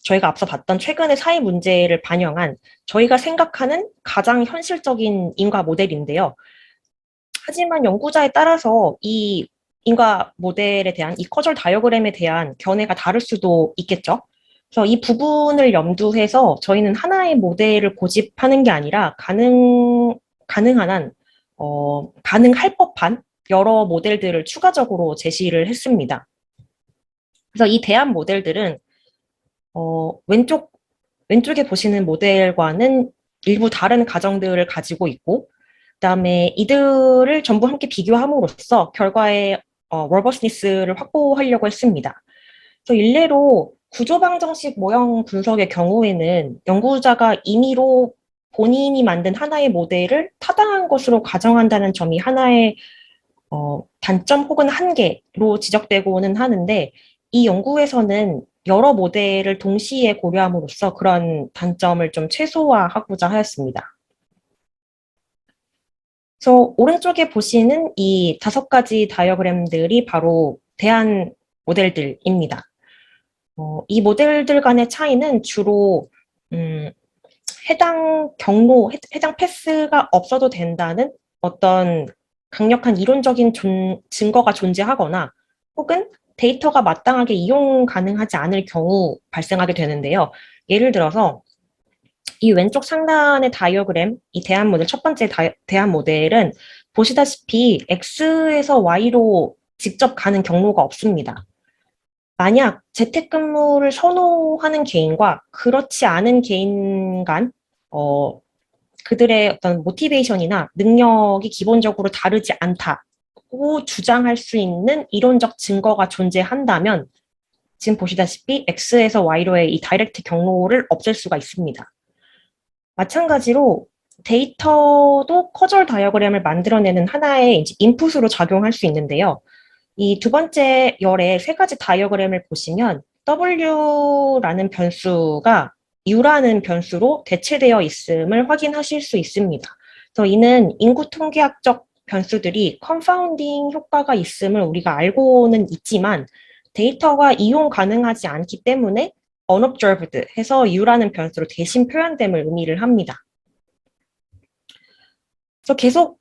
저희가 앞서 봤던 최근의 사회 문제를 반영한 저희가 생각하는 가장 현실적인 인과 모델인데요. 하지만 연구자에 따라서 이 인과 모델에 대한 이 커절 다이어그램에 대한 견해가 다를 수도 있겠죠. 그래서 이 부분을 염두해서 저희는 하나의 모델을 고집하는 게 아니라 가능한 한 가능할 법한 여러 모델들을 추가적으로 제시를 했습니다. 그래서 이 대안 모델들은 왼쪽에 보시는 모델과는 일부 다른 가정들을 가지고 있고, 그다음에 이들을 전부 함께 비교함으로써 결과의 러버스니스를 확보하려고 했습니다. 그래서 일례로 구조방정식 모형 분석의 경우에는 연구자가 임의로 본인이 만든 하나의 모델을 타당한 것으로 가정한다는 점이 하나의 단점 혹은 한계로 지적되고는 하는데, 이 연구에서는 여러 모델을 동시에 고려함으로써 그런 단점을 좀 최소화하고자 하였습니다. 그래서 오른쪽에 보시는 이 5가지 다이어그램들이 바로 대안 모델들입니다. 이 모델들 간의 차이는 주로 해당 패스가 없어도 된다는 어떤 강력한 이론적인 증거가 존재하거나 혹은 데이터가 마땅하게 이용 가능하지 않을 경우 발생하게 되는데요. 예를 들어서 이 왼쪽 상단의 다이어그램, 이 대안 모델, 첫 번째 대안 모델은 보시다시피 X에서 Y로 직접 가는 경로가 없습니다. 만약 재택근무를 선호하는 개인과 그렇지 않은 개인 간 그들의 어떤 모티베이션이나 능력이 기본적으로 다르지 않다고 주장할 수 있는 이론적 증거가 존재한다면 지금 보시다시피 X에서 Y로의 이 다이렉트 경로를 없앨 수가 있습니다. 마찬가지로 데이터도 커절 다이어그램을 만들어내는 하나의 이제 인풋으로 작용할 수 있는데요. 이 두 번째 열의 세 가지 다이어그램을 보시면 W라는 변수가 U라는 변수로 대체되어 있음을 확인하실 수 있습니다. 그래서 이는 인구 통계학적 변수들이 컨파운딩 효과가 있음을 우리가 알고는 있지만 데이터가 이용 가능하지 않기 때문에 unobserved 해서 U라는 변수로 대신 표현됨을 의미를 합니다. 그래서 계속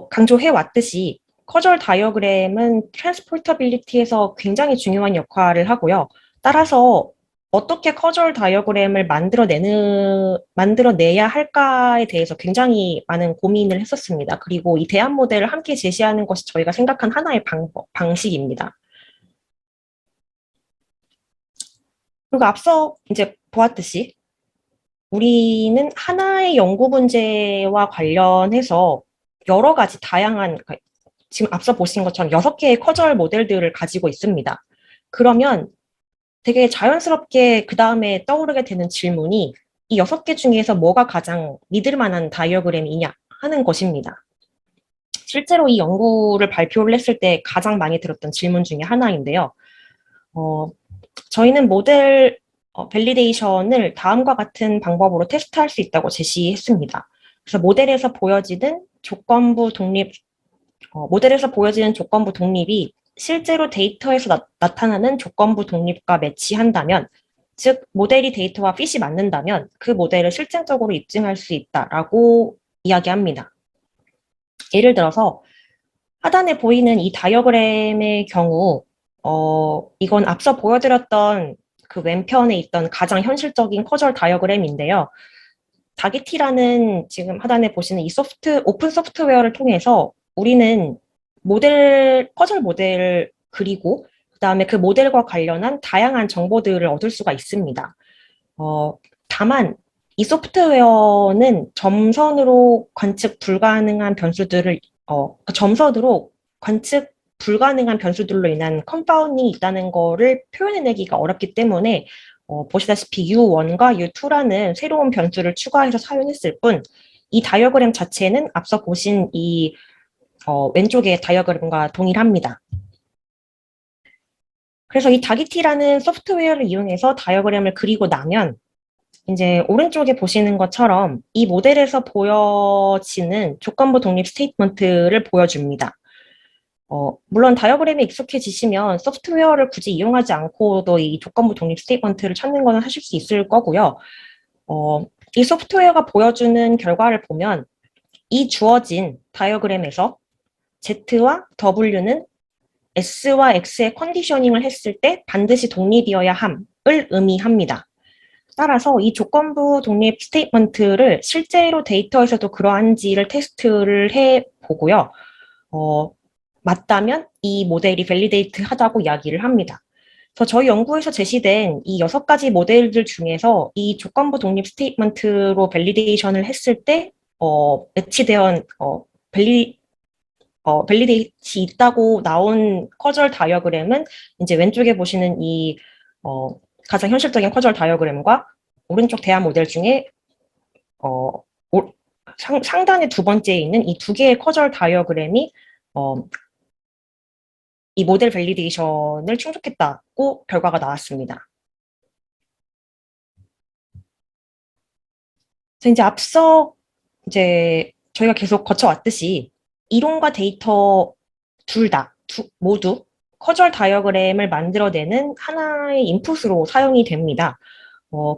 강조해 왔듯이 커절 다이어그램은 트랜스포터빌리티에서 굉장히 중요한 역할을 하고요. 따라서 어떻게 커절 다이어그램을 만들어내야 할까에 대해서 굉장히 많은 고민을 했었습니다. 그리고 이 대안 모델을 함께 제시하는 것이 저희가 생각한 하나의 방식입니다. 그리고 앞서 이제 보았듯이 우리는 하나의 연구 문제와 관련해서 여러 가지 다양한, 지금 앞서 보신 것처럼 6개의 커절 모델들을 가지고 있습니다. 그러면 되게 자연스럽게 그 다음에 떠오르게 되는 질문이 이 6개 중에서 뭐가 가장 믿을 만한 다이어그램이냐 하는 것입니다. 실제로 이 연구를 발표를 했을 때 가장 많이 들었던 질문 중에 하나인데요. 저희는 모델 밸리데이션을 다음과 같은 방법으로 테스트할 수 있다고 제시했습니다. 그래서 모델에서 보여지는 조건부 독립이 실제로 데이터에서 나타나는 조건부 독립과 매치한다면, 즉 모델이 데이터와 핏이 맞는다면 그 모델을 실증적으로 입증할 수 있다라고 이야기합니다. 예를 들어서 하단에 보이는 이 다이어그램의 경우 이건 앞서 보여드렸던 그 왼편에 있던 가장 현실적인 커절 다이어그램인데요. 다게티라는 지금 하단에 보시는 이 오픈 소프트웨어를 통해서 우리는 커절 모델을 그리고 그다음에 그 모델과 관련한 다양한 정보들을 얻을 수가 있습니다. 다만 이 소프트웨어는 점선으로 관측 불가능한 변수들을 점선으로 관측 불가능한 변수들로 인한 컨파운딩이 있다는 거를 표현해내기가 어렵기 때문에 보시다시피 U1과 U2라는 새로운 변수를 추가해서 사용했을 뿐, 이 다이어그램 자체는 앞서 보신 이 왼쪽의 다이어그램과 동일합니다. 그래서 이 다기티라는 소프트웨어를 이용해서 다이어그램을 그리고 나면 이제 오른쪽에 보시는 것처럼 이 모델에서 보여지는 조건부 독립 스테이트먼트를 보여줍니다. 물론 다이어그램에 익숙해지시면 소프트웨어를 굳이 이용하지 않고도 이 조건부 독립 스테이트먼트를 찾는 것은 하실 수 있을 거고요. 이 소프트웨어가 보여주는 결과를 보면 이 주어진 다이어그램에서 Z와 W는 S와 X의 컨디셔닝을 했을 때 반드시 독립이어야 함을 의미합니다. 따라서 이 조건부 독립 스테이트먼트를 실제로 데이터에서도 그러한지를 테스트를 해보고요. 맞다면 이 모델이 밸리데이트 하다고 이야기를 합니다. 그래서 저희 연구에서 제시된 이 6가지 모델들 중에서 이 조건부 독립 스테이트먼트로 밸리데이션을 했을 때 매치되어 밸리데이트 있다고 나온 커절 다이어그램은 이제 왼쪽에 보시는 이 가장 현실적인 커절 다이어그램과 오른쪽 대안 모델 중에 상단의 두 번째에 있는 이 두 개의 커절 다이어그램이 이 모델 밸리데이션을 충족했다고 결과가 나왔습니다. 그래서 이제 앞서 이제 저희가 계속 거쳐왔듯이 이론과 데이터 모두 커절 다이어그램을 만들어내는 하나의 인풋으로 사용이 됩니다.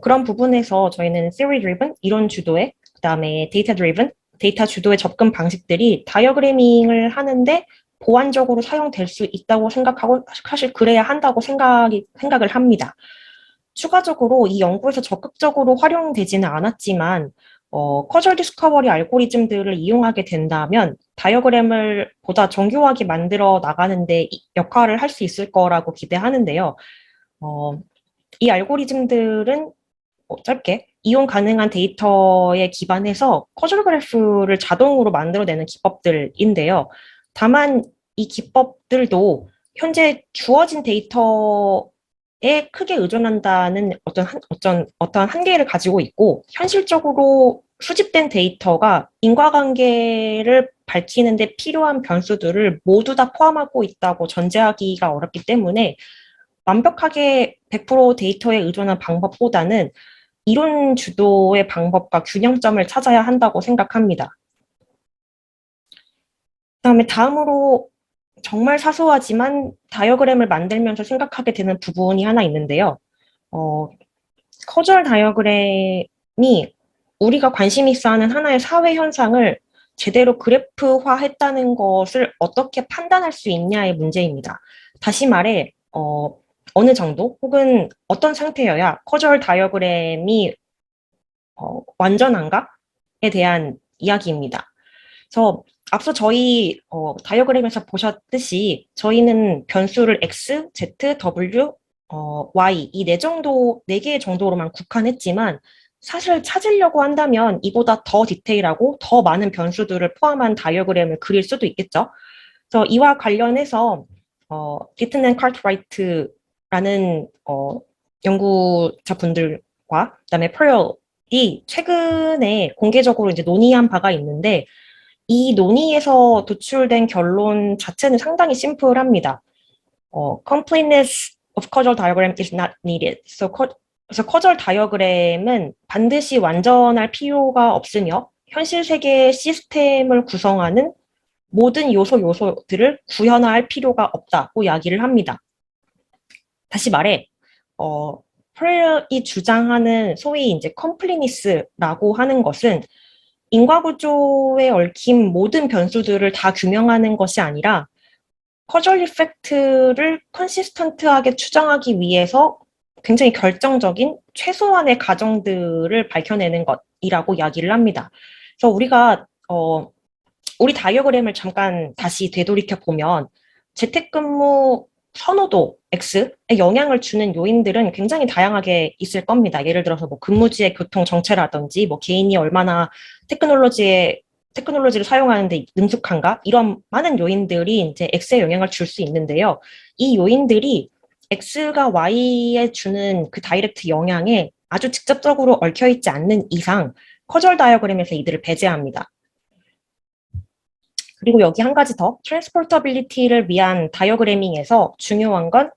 그런 부분에서 저희는 theory driven, 이론 주도의, 그다음에 data driven, 데이터 주도의 접근 방식들이 다이어그래밍을 하는데 보완적으로 사용될 수 있다고 생각하고 사실 그래야 한다고 생각을 합니다. 추가적으로 이 연구에서 적극적으로 활용되지는 않았지만 커절 디스커버리 알고리즘들을 이용하게 된다면 다이어그램을 보다 정교하게 만들어 나가는데 역할을 할 수 있을 거라고 기대하는데요. 이 알고리즘들은 짧게 이용 가능한 데이터에 기반해서 커절 그래프를 자동으로 만들어내는 기법들인데요. 다만 이 기법들도 현재 주어진 데이터 크게 의존한다는 어떤 한계를 가지고 있고, 현실적으로 수집된 데이터가 인과관계를 밝히는데 필요한 변수들을 모두 다 포함하고 있다고 전제하기가 어렵기 때문에 완벽하게 100% 데이터에 의존한 방법보다는 이론 주도의 방법과 균형점을 찾아야 한다고 생각합니다. 그다음에 다음으로 정말 사소하지만 다이어그램을 만들면서 생각하게 되는 부분이 하나 있는데요. 어, 커절 다이어그램이 우리가 관심 있어 하는 하나의 사회 현상을 제대로 그래프화했다는 것을 어떻게 판단할 수 있냐의 문제입니다. 다시 말해, 어느 정도 혹은 어떤 상태여야 커절 다이어그램이 완전한가에 대한 이야기입니다. 그래서 앞서 저희 다이어그램에서 보셨듯이 저희는 변수를 x, z, w, y 이 네 개 정도로만 국한했지만 사실 찾으려고 한다면 이보다 더 디테일하고 더 많은 변수들을 포함한 다이어그램을 그릴 수도 있겠죠. 그래서 이와 관련해서 기튼 앤 카트라이트라는 연구자분들과 그다음에 펄이 최근에 공개적으로 이제 논의한 바가 있는데 이 논의에서 도출된 결론 자체는 상당히 심플합니다. Completeness of causal diagram is not needed. 그래서 causal diagram은 반드시 완전할 필요가 없으며 현실 세계의 시스템을 구성하는 모든 요소들을 구현할 필요가 없다고 이야기를 합니다. 다시 말해, 펄이 주장하는 소위 이제 컴플리니스라고 하는 것은 인과구조에 얽힌 모든 변수들을 다 규명하는 것이 아니라 커절 이펙트를 컨시스턴트하게 추정하기 위해서 굉장히 결정적인 최소한의 가정들을 밝혀내는 것이라고 이야기를 합니다. 그래서 우리 다이어그램을 잠깐 다시 되돌이켜 보면 재택근무 선호도 X에 영향을 주는 요인들은 굉장히 다양하게 있을 겁니다. 예를 들어서 뭐 근무지의 교통 정체라든지 뭐 개인이 얼마나 테크놀로지를 사용하는데 능숙한가 이런 많은 요인들이 이제 X에 영향을 줄 수 있는데요. 이 요인들이 X가 Y에 주는 그 다이렉트 영향에 아주 직접적으로 얽혀 있지 않는 이상 커절 다이어그램에서 이들을 배제합니다. 그리고 여기 한 가지 더, 트랜스포터빌리티를 위한 다이어그래밍에서 중요한 건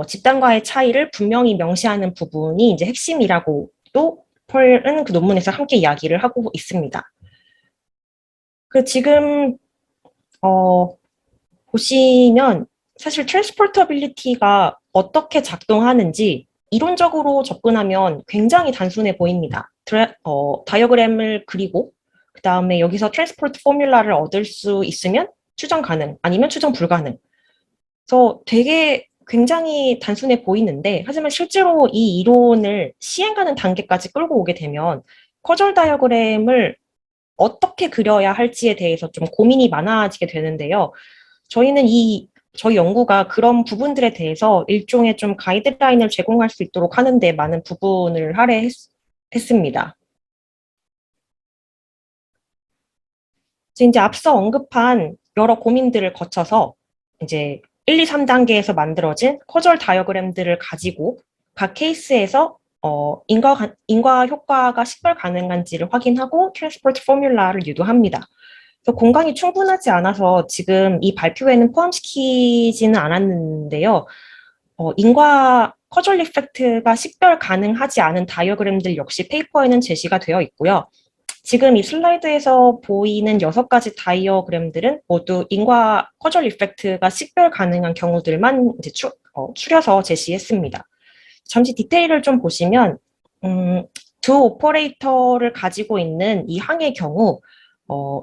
집단과의 차이를 분명히 명시하는 부분이 이제 핵심이라고 또 펄은 그 논문에서 함께 이야기를 하고 있습니다. 그 지금 보시면 사실 트랜스포터빌리티가 어떻게 작동하는지 이론적으로 접근하면 굉장히 단순해 보입니다. 다이어그램을 그리고 그 다음에 여기서 트랜스포트 포뮬라를 얻을 수 있으면 추정 가능, 아니면 추정 불가능. 그래서 되게 굉장히 단순해 보이는데 하지만 실제로 이 이론을 시행하는 단계까지 끌고 오게 되면 커절 다이어그램을 어떻게 그려야 할지에 대해서 좀 고민이 많아지게 되는데요. 저희 연구가 그런 부분들에 대해서 일종의 좀 가이드라인을 제공할 수 있도록 하는데 많은 부분을 할애했습니다. 이제 앞서 언급한 여러 고민들을 거쳐서 이제 1, 2, 3단계에서 만들어진 커절 다이어그램들을 가지고 각 케이스에서 인과 효과가 식별 가능한지를 확인하고 트랜스포트 포뮬라를 유도합니다. 그래서 공간이 충분하지 않아서 지금 이 발표에는 포함시키지는 않았는데요. 인과 커절 이펙트가 식별 가능하지 않은 다이어그램들 역시 페이퍼에는 제시가 되어 있고요. 지금 이 슬라이드에서 보이는 6가지 다이어그램들은 모두 인과 커절 이펙트가 식별 가능한 경우들만 이제 추려서 제시했습니다. 잠시 디테일을 좀 보시면 두 오퍼레이터를 가지고 있는 이 항의 경우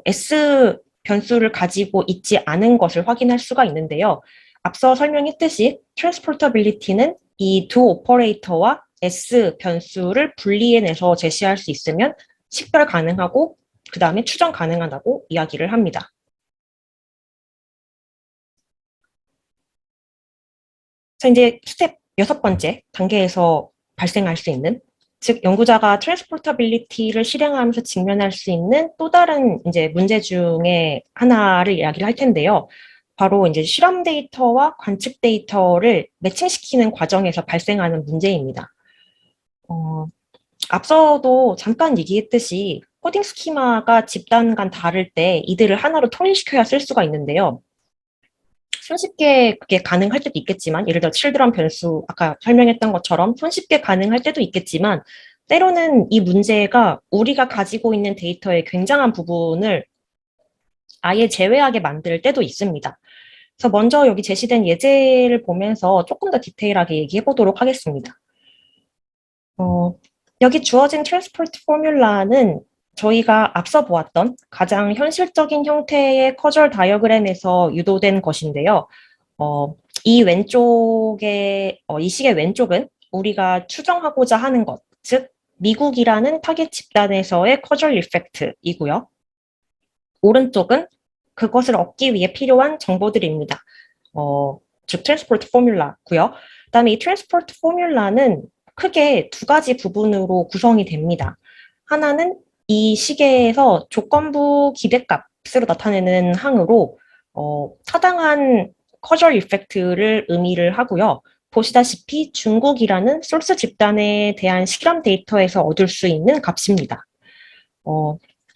S 변수를 가지고 있지 않은 것을 확인할 수가 있는데요. 앞서 설명했듯이 트랜스포터빌리티는 이 두 오퍼레이터와 S 변수를 분리해내서 제시할 수 있으면 식별 가능하고 그 다음에 추정 가능하다고 이야기를 합니다. 자, 이제 스텝 6번째 단계에서 발생할 수 있는, 즉 연구자가 트랜스포터빌리티를 실행하면서 직면할 수 있는 또 다른 이제 문제 중에 하나를 이야기를 할 텐데요. 바로 이제 실험 데이터와 관측 데이터를 매칭시키는 과정에서 발생하는 문제입니다. 어, 앞서도 잠깐 얘기했듯이 코딩 스키마가 집단 간 다를 때 이들을 하나로 통일시켜야 쓸 수가 있는데요. 손쉽게 그게 가능할 때도 있겠지만, 예를 들어 칠드런 변수, 아까 설명했던 것처럼 손쉽게 가능할 때도 있겠지만, 때로는 이 문제가 우리가 가지고 있는 데이터의 굉장한 부분을 아예 제외하게 만들 때도 있습니다. 그래서 먼저 여기 제시된 예제를 보면서 조금 더 디테일하게 얘기해 보도록 하겠습니다. 어, 여기 주어진 트랜스포트 포뮬라는 저희가 앞서 보았던 가장 현실적인 형태의 커절 다이어그램에서 유도된 것인데요. 이 왼쪽에, 이 식의 왼쪽은 우리가 추정하고자 하는 것, 즉, 미국이라는 타겟 집단에서의 커절 이펙트이고요. 오른쪽은 그것을 얻기 위해 필요한 정보들입니다. 즉, 트랜스포트 포뮬라고요. 그다음에 이 트랜스포트 포뮬라는 크게 두 가지 부분으로 구성이 됩니다. 하나는 이 시계에서 조건부 기대값으로 나타내는 항으로 타당한 커절 이펙트를 의미를 하고요. 보시다시피 중국이라는 소스 집단에 대한 실험 데이터에서 얻을 수 있는 값입니다.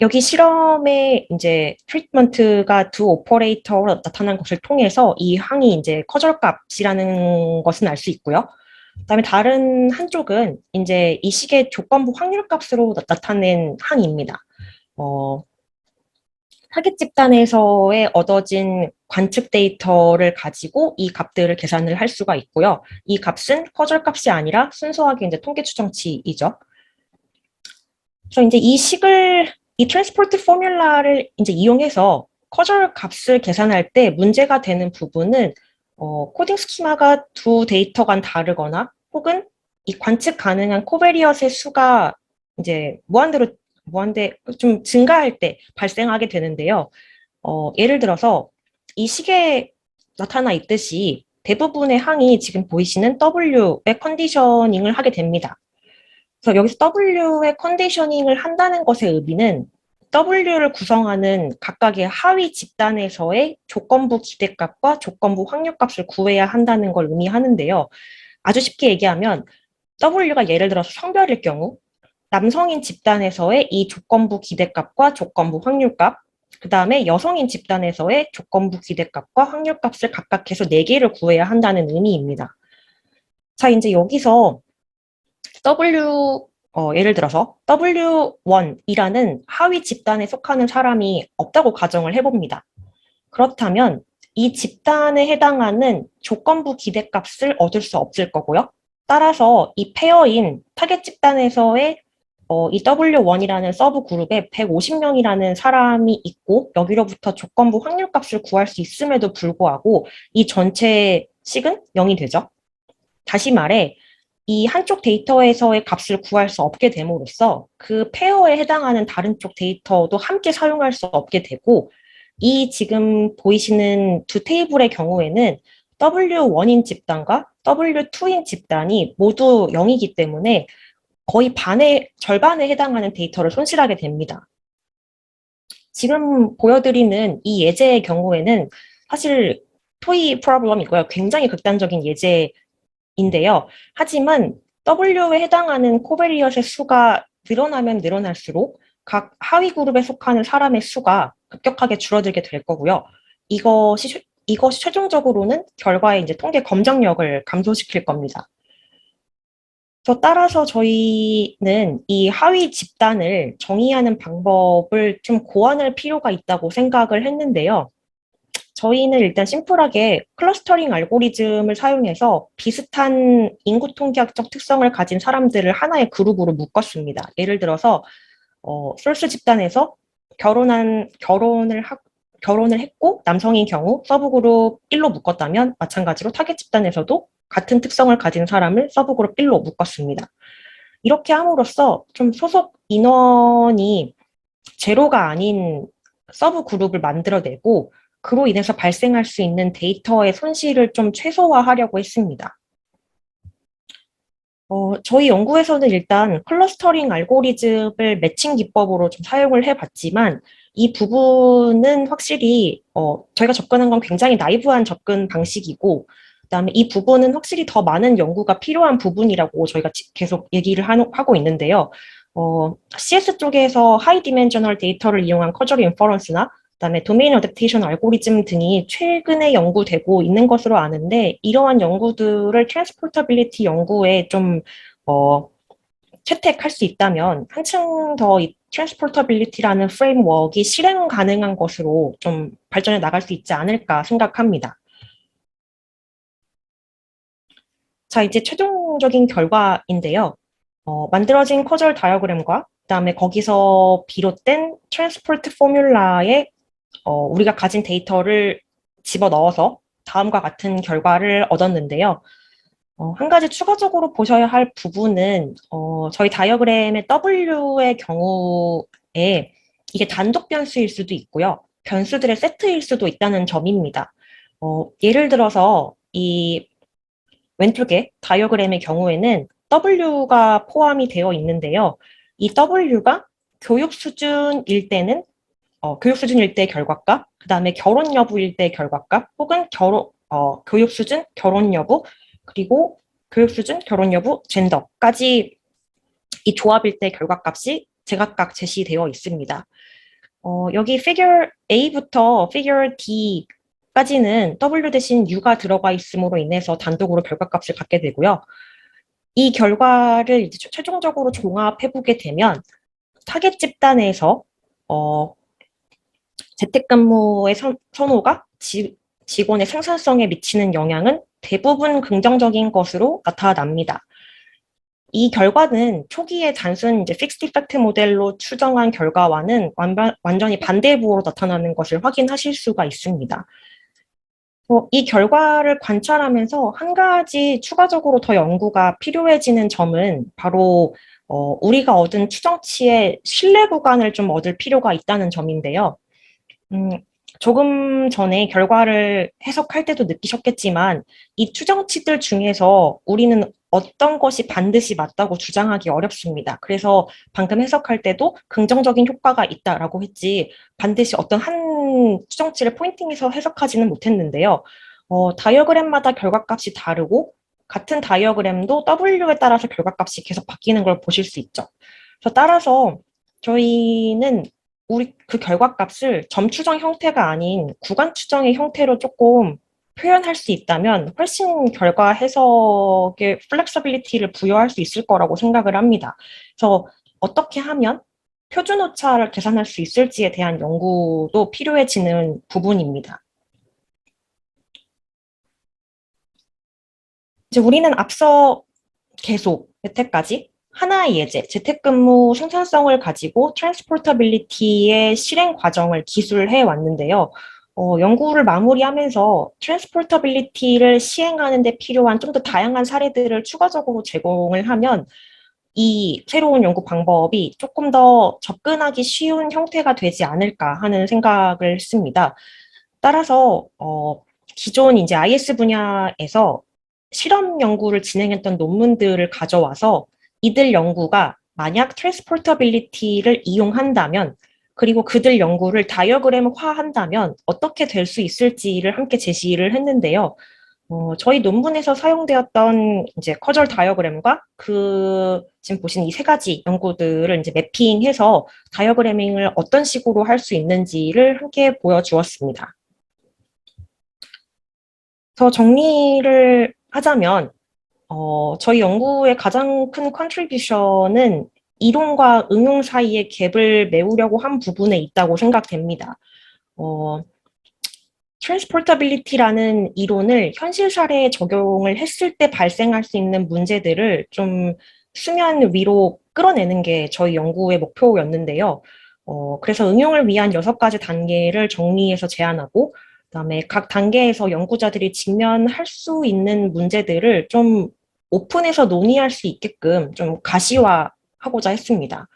여기 실험의 이제 트리트먼트가 두 오퍼레이터로 나타난 것을 통해서 이 항이 이제 커절 값이라는 것은 알 수 있고요. 그다음에 다른 한쪽은 이제 이 식의 조건부 확률 값으로 나타낸 항입니다. 타겟 집단에서의 얻어진 관측 데이터를 가지고 이 값들을 계산을 할 수가 있고요. 이 값은 커절 값이 아니라 순수하게 이제 통계 추정치이죠. 그래서 이제 이 트랜스포트 포뮬라를 이제 이용해서 커절 값을 계산할 때 문제가 되는 부분은 코딩 스키마가 두 데이터 간 다르거나 혹은 이 관측 가능한 코베리엇의 수가 이제 무한대 좀 증가할 때 발생하게 되는데요. 예를 들어서 이 식에 나타나 있듯이 대부분의 항이 지금 보이시는 W의 컨디셔닝을 하게 됩니다. 그래서 여기서 W의 컨디셔닝을 한다는 것의 의미는 W를 구성하는 각각의 하위 집단에서의 조건부 기대값과 조건부 확률값을 구해야 한다는 걸 의미하는데요. 아주 쉽게 얘기하면 W가 예를 들어서 성별일 경우 남성인 집단에서의 이 조건부 기대값과 조건부 확률값, 그 다음에 여성인 집단에서의 조건부 기대값과 확률값을 각각 해서 4개를 구해야 한다는 의미입니다. 자, 이제 여기서 예를 들어서 W1이라는 하위 집단에 속하는 사람이 없다고 가정을 해봅니다. 그렇다면 이 집단에 해당하는 조건부 기대값을 얻을 수 없을 거고요. 따라서 이 페어인 타겟 집단에서의 이 W1이라는 서브 그룹에 150명이라는 사람이 있고 여기로부터 조건부 확률값을 구할 수 있음에도 불구하고 이 전체 식은 0이 되죠. 다시 말해 이 한쪽 데이터에서의 값을 구할 수 없게 됨으로써 그 페어에 해당하는 다른 쪽 데이터도 함께 사용할 수 없게 되고 이 지금 보이시는 두 테이블의 경우에는 W1인 집단과 W2인 집단이 모두 0이기 때문에 거의 절반에 해당하는 데이터를 손실하게 됩니다. 지금 보여드리는 이 예제의 경우에는 사실 토이 프로블럼이고요. 굉장히 극단적인 예제인데요. 하지만 W에 해당하는 코베리엇의 수가 늘어나면 늘어날수록 각 하위 그룹에 속하는 사람의 수가 급격하게 줄어들게 될 거고요. 이것이 최종적으로는 결과의 이제 통계 검정력을 감소시킬 겁니다. 따라서 저희는 이 하위 집단을 정의하는 방법을 좀 고안할 필요가 있다고 생각을 했는데요. 저희는 일단 심플하게 클러스터링 알고리즘을 사용해서 비슷한 인구 통계학적 특성을 가진 사람들을 하나의 그룹으로 묶었습니다. 예를 들어서 솔스 집단에서 결혼을 했고 남성인 경우 서브그룹 1로 묶었다면 마찬가지로 타겟 집단에서도 같은 특성을 가진 사람을 서브그룹 1로 묶었습니다. 이렇게 함으로써 좀 소속 인원이 제로가 아닌 서브그룹을 만들어내고 그로 인해서 발생할 수 있는 데이터의 손실을 좀 최소화하려고 했습니다. 저희 연구에서는 일단 클러스터링 알고리즘을 매칭 기법으로 좀 사용을 해봤지만, 이 부분은 확실히, 저희가 접근한 건 굉장히 나이브한 접근 방식이고, 그다음에 이 부분은 확실히 더 많은 연구가 필요한 부분이라고 저희가 계속 얘기를 하고 있는데요. CS 쪽에서 하이 디멘셔널 데이터를 이용한 커저리 인퍼런스나 그다음에 도메인 어댑테이션 알고리즘 등이 최근에 연구되고 있는 것으로 아는데 이러한 연구들을 트랜스포터빌리티 연구에 좀 어, 채택할 수 있다면 한층 더 이 트랜스포터빌리티라는 프레임워크가 실행 가능한 것으로 좀 발전해 나갈 수 있지 않을까 생각합니다. 자, 이제 최종적인 결과인데요. 만들어진 커절 다이어그램과 그다음에 거기서 비롯된 트랜스포트 포뮬라에 우리가 가진 데이터를 집어넣어서 다음과 같은 결과를 얻었는데요. 한 가지 추가적으로 보셔야 할 부분은 저희 다이어그램의 W의 경우에 이게 단독 변수일 수도 있고요. 변수들의 세트일 수도 있다는 점입니다. 예를 들어서 이 왼쪽에 다이어그램의 경우에는 W가 포함이 되어 있는데요. 이 W가 교육 수준일 때는 교육 수준일 때 결과값, 그 다음에 결혼 여부일 때 결과값, 혹은 교육 수준, 결혼 여부, 그리고 교육 수준, 결혼 여부, 젠더까지 이 조합일 때 결과값이 제각각 제시되어 있습니다. 여기 figure A부터 figure D까지는 W 대신 U가 들어가 있음으로 인해서 단독으로 결과값을 갖게 되고요. 이 결과를 이제 최종적으로 종합해보게 되면 타겟 집단에서 재택근무의 선호가 직원의 생산성에 미치는 영향은 대부분 긍정적인 것으로 나타납니다. 이 결과는 초기에 단순 이제 픽스드 이펙트 모델로 추정한 결과와는 완전히 반대부호로 나타나는 것을 확인하실 수가 있습니다. 이 결과를 관찰하면서 한 가지 추가적으로 더 연구가 필요해지는 점은 바로 우리가 얻은 추정치의 신뢰 구간을 좀 얻을 필요가 있다는 점인데요. 음, 조금 전에 결과를 해석할 때도 느끼셨겠지만 이 추정치들 중에서 우리는 어떤 것이 반드시 맞다고 주장하기 어렵습니다. 그래서 방금 해석할 때도 긍정적인 효과가 있다라고 했지 반드시 어떤 한 추정치를 포인팅해서 해석하지는 못했는데요. 다이어그램마다 결과값이 다르고 같은 다이어그램도 W에 따라서 결과값이 계속 바뀌는 걸 보실 수 있죠. 그래서 따라서 저희는 우리 그 결과값을 점 추정 형태가 아닌 구간 추정의 형태로 조금 표현할 수 있다면 훨씬 결과 해석에 플렉서빌리티를 부여할 수 있을 거라고 생각을 합니다. 그래서 어떻게 하면 표준 오차를 계산할 수 있을지에 대한 연구도 필요해지는 부분입니다. 이제 우리는 앞서 계속 여태까지 하나의 예제, 재택근무 생산성을 가지고 트랜스포터빌리티의 실행 과정을 기술해 왔는데요. 연구를 마무리하면서 트랜스포터빌리티를 시행하는 데 필요한 좀 더 다양한 사례들을 추가적으로 제공을 하면 이 새로운 연구 방법이 조금 더 접근하기 쉬운 형태가 되지 않을까 하는 생각을 했습니다. 따라서 기존 이제 IS 분야에서 실험 연구를 진행했던 논문들을 가져와서 이들 연구가 만약 트랜스포터빌리티를 이용한다면 그리고 그들 연구를 다이어그램화한다면 어떻게 될 수 있을지를 함께 제시를 했는데요. 저희 논문에서 사용되었던 이제 커절 다이어그램과 지금 보시는 이 세 가지 연구들을 이제 매핑해서 다이어그래밍을 어떤 식으로 할 수 있는지를 함께 보여주었습니다. 더 정리를 하자면, 저희 연구의 가장 큰 컨트리뷰션은 이론과 응용 사이의 갭을 메우려고 한 부분에 있다고 생각됩니다. 트랜스포터빌리티라는 이론을 현실 사례에 적용을 했을 때 발생할 수 있는 문제들을 좀 수면 위로 끌어내는 게 저희 연구의 목표였는데요. 그래서 응용을 위한 6가지 단계를 정리해서 제안하고, 그다음에 각 단계에서 연구자들이 직면할 수 있는 문제들을 좀 오픈해서 논의할 수 있게끔 좀 가시화하고자 했습니다.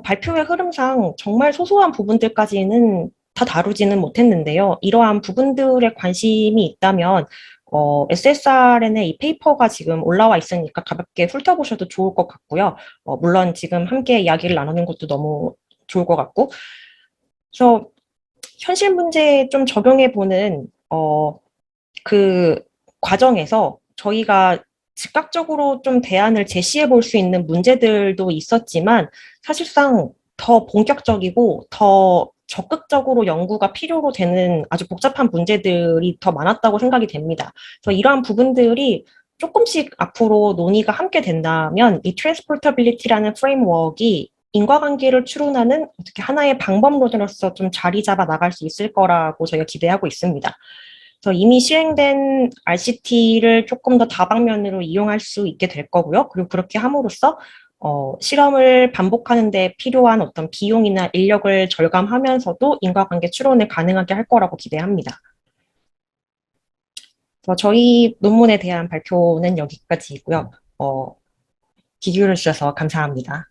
발표의 흐름상 정말 소소한 부분들까지는 다 다루지는 못했는데요. 이러한 부분들에 관심이 있다면 SSRN의 이 페이퍼가 지금 올라와 있으니까 가볍게 훑어보셔도 좋을 것 같고요. 물론 지금 함께 이야기를 나누는 것도 너무 좋을 것 같고. 그래서 현실 문제에 좀 적용해보는, 그 과정에서 저희가 즉각적으로 좀 대안을 제시해 볼 수 있는 문제들도 있었지만 사실상 더 본격적이고 더 적극적으로 연구가 필요로 되는 아주 복잡한 문제들이 더 많았다고 생각이 됩니다. 그래서 이러한 부분들이 조금씩 앞으로 논의가 함께 된다면 이 트랜스포터빌리티라는 프레임워크가 인과관계를 추론하는 어떻게 하나의 방법론으로서 좀 자리 잡아 나갈 수 있을 거라고 저희가 기대하고 있습니다. 그래서 이미 시행된 RCT를 조금 더 다방면으로 이용할 수 있게 될 거고요. 그리고 그렇게 함으로써 실험을 반복하는 데 필요한 어떤 비용이나 인력을 절감하면서도 인과관계 추론을 가능하게 할 거라고 기대합니다. 그래서 저희 논문에 대한 발표는 여기까지이고요. 기울여 주셔서 감사합니다.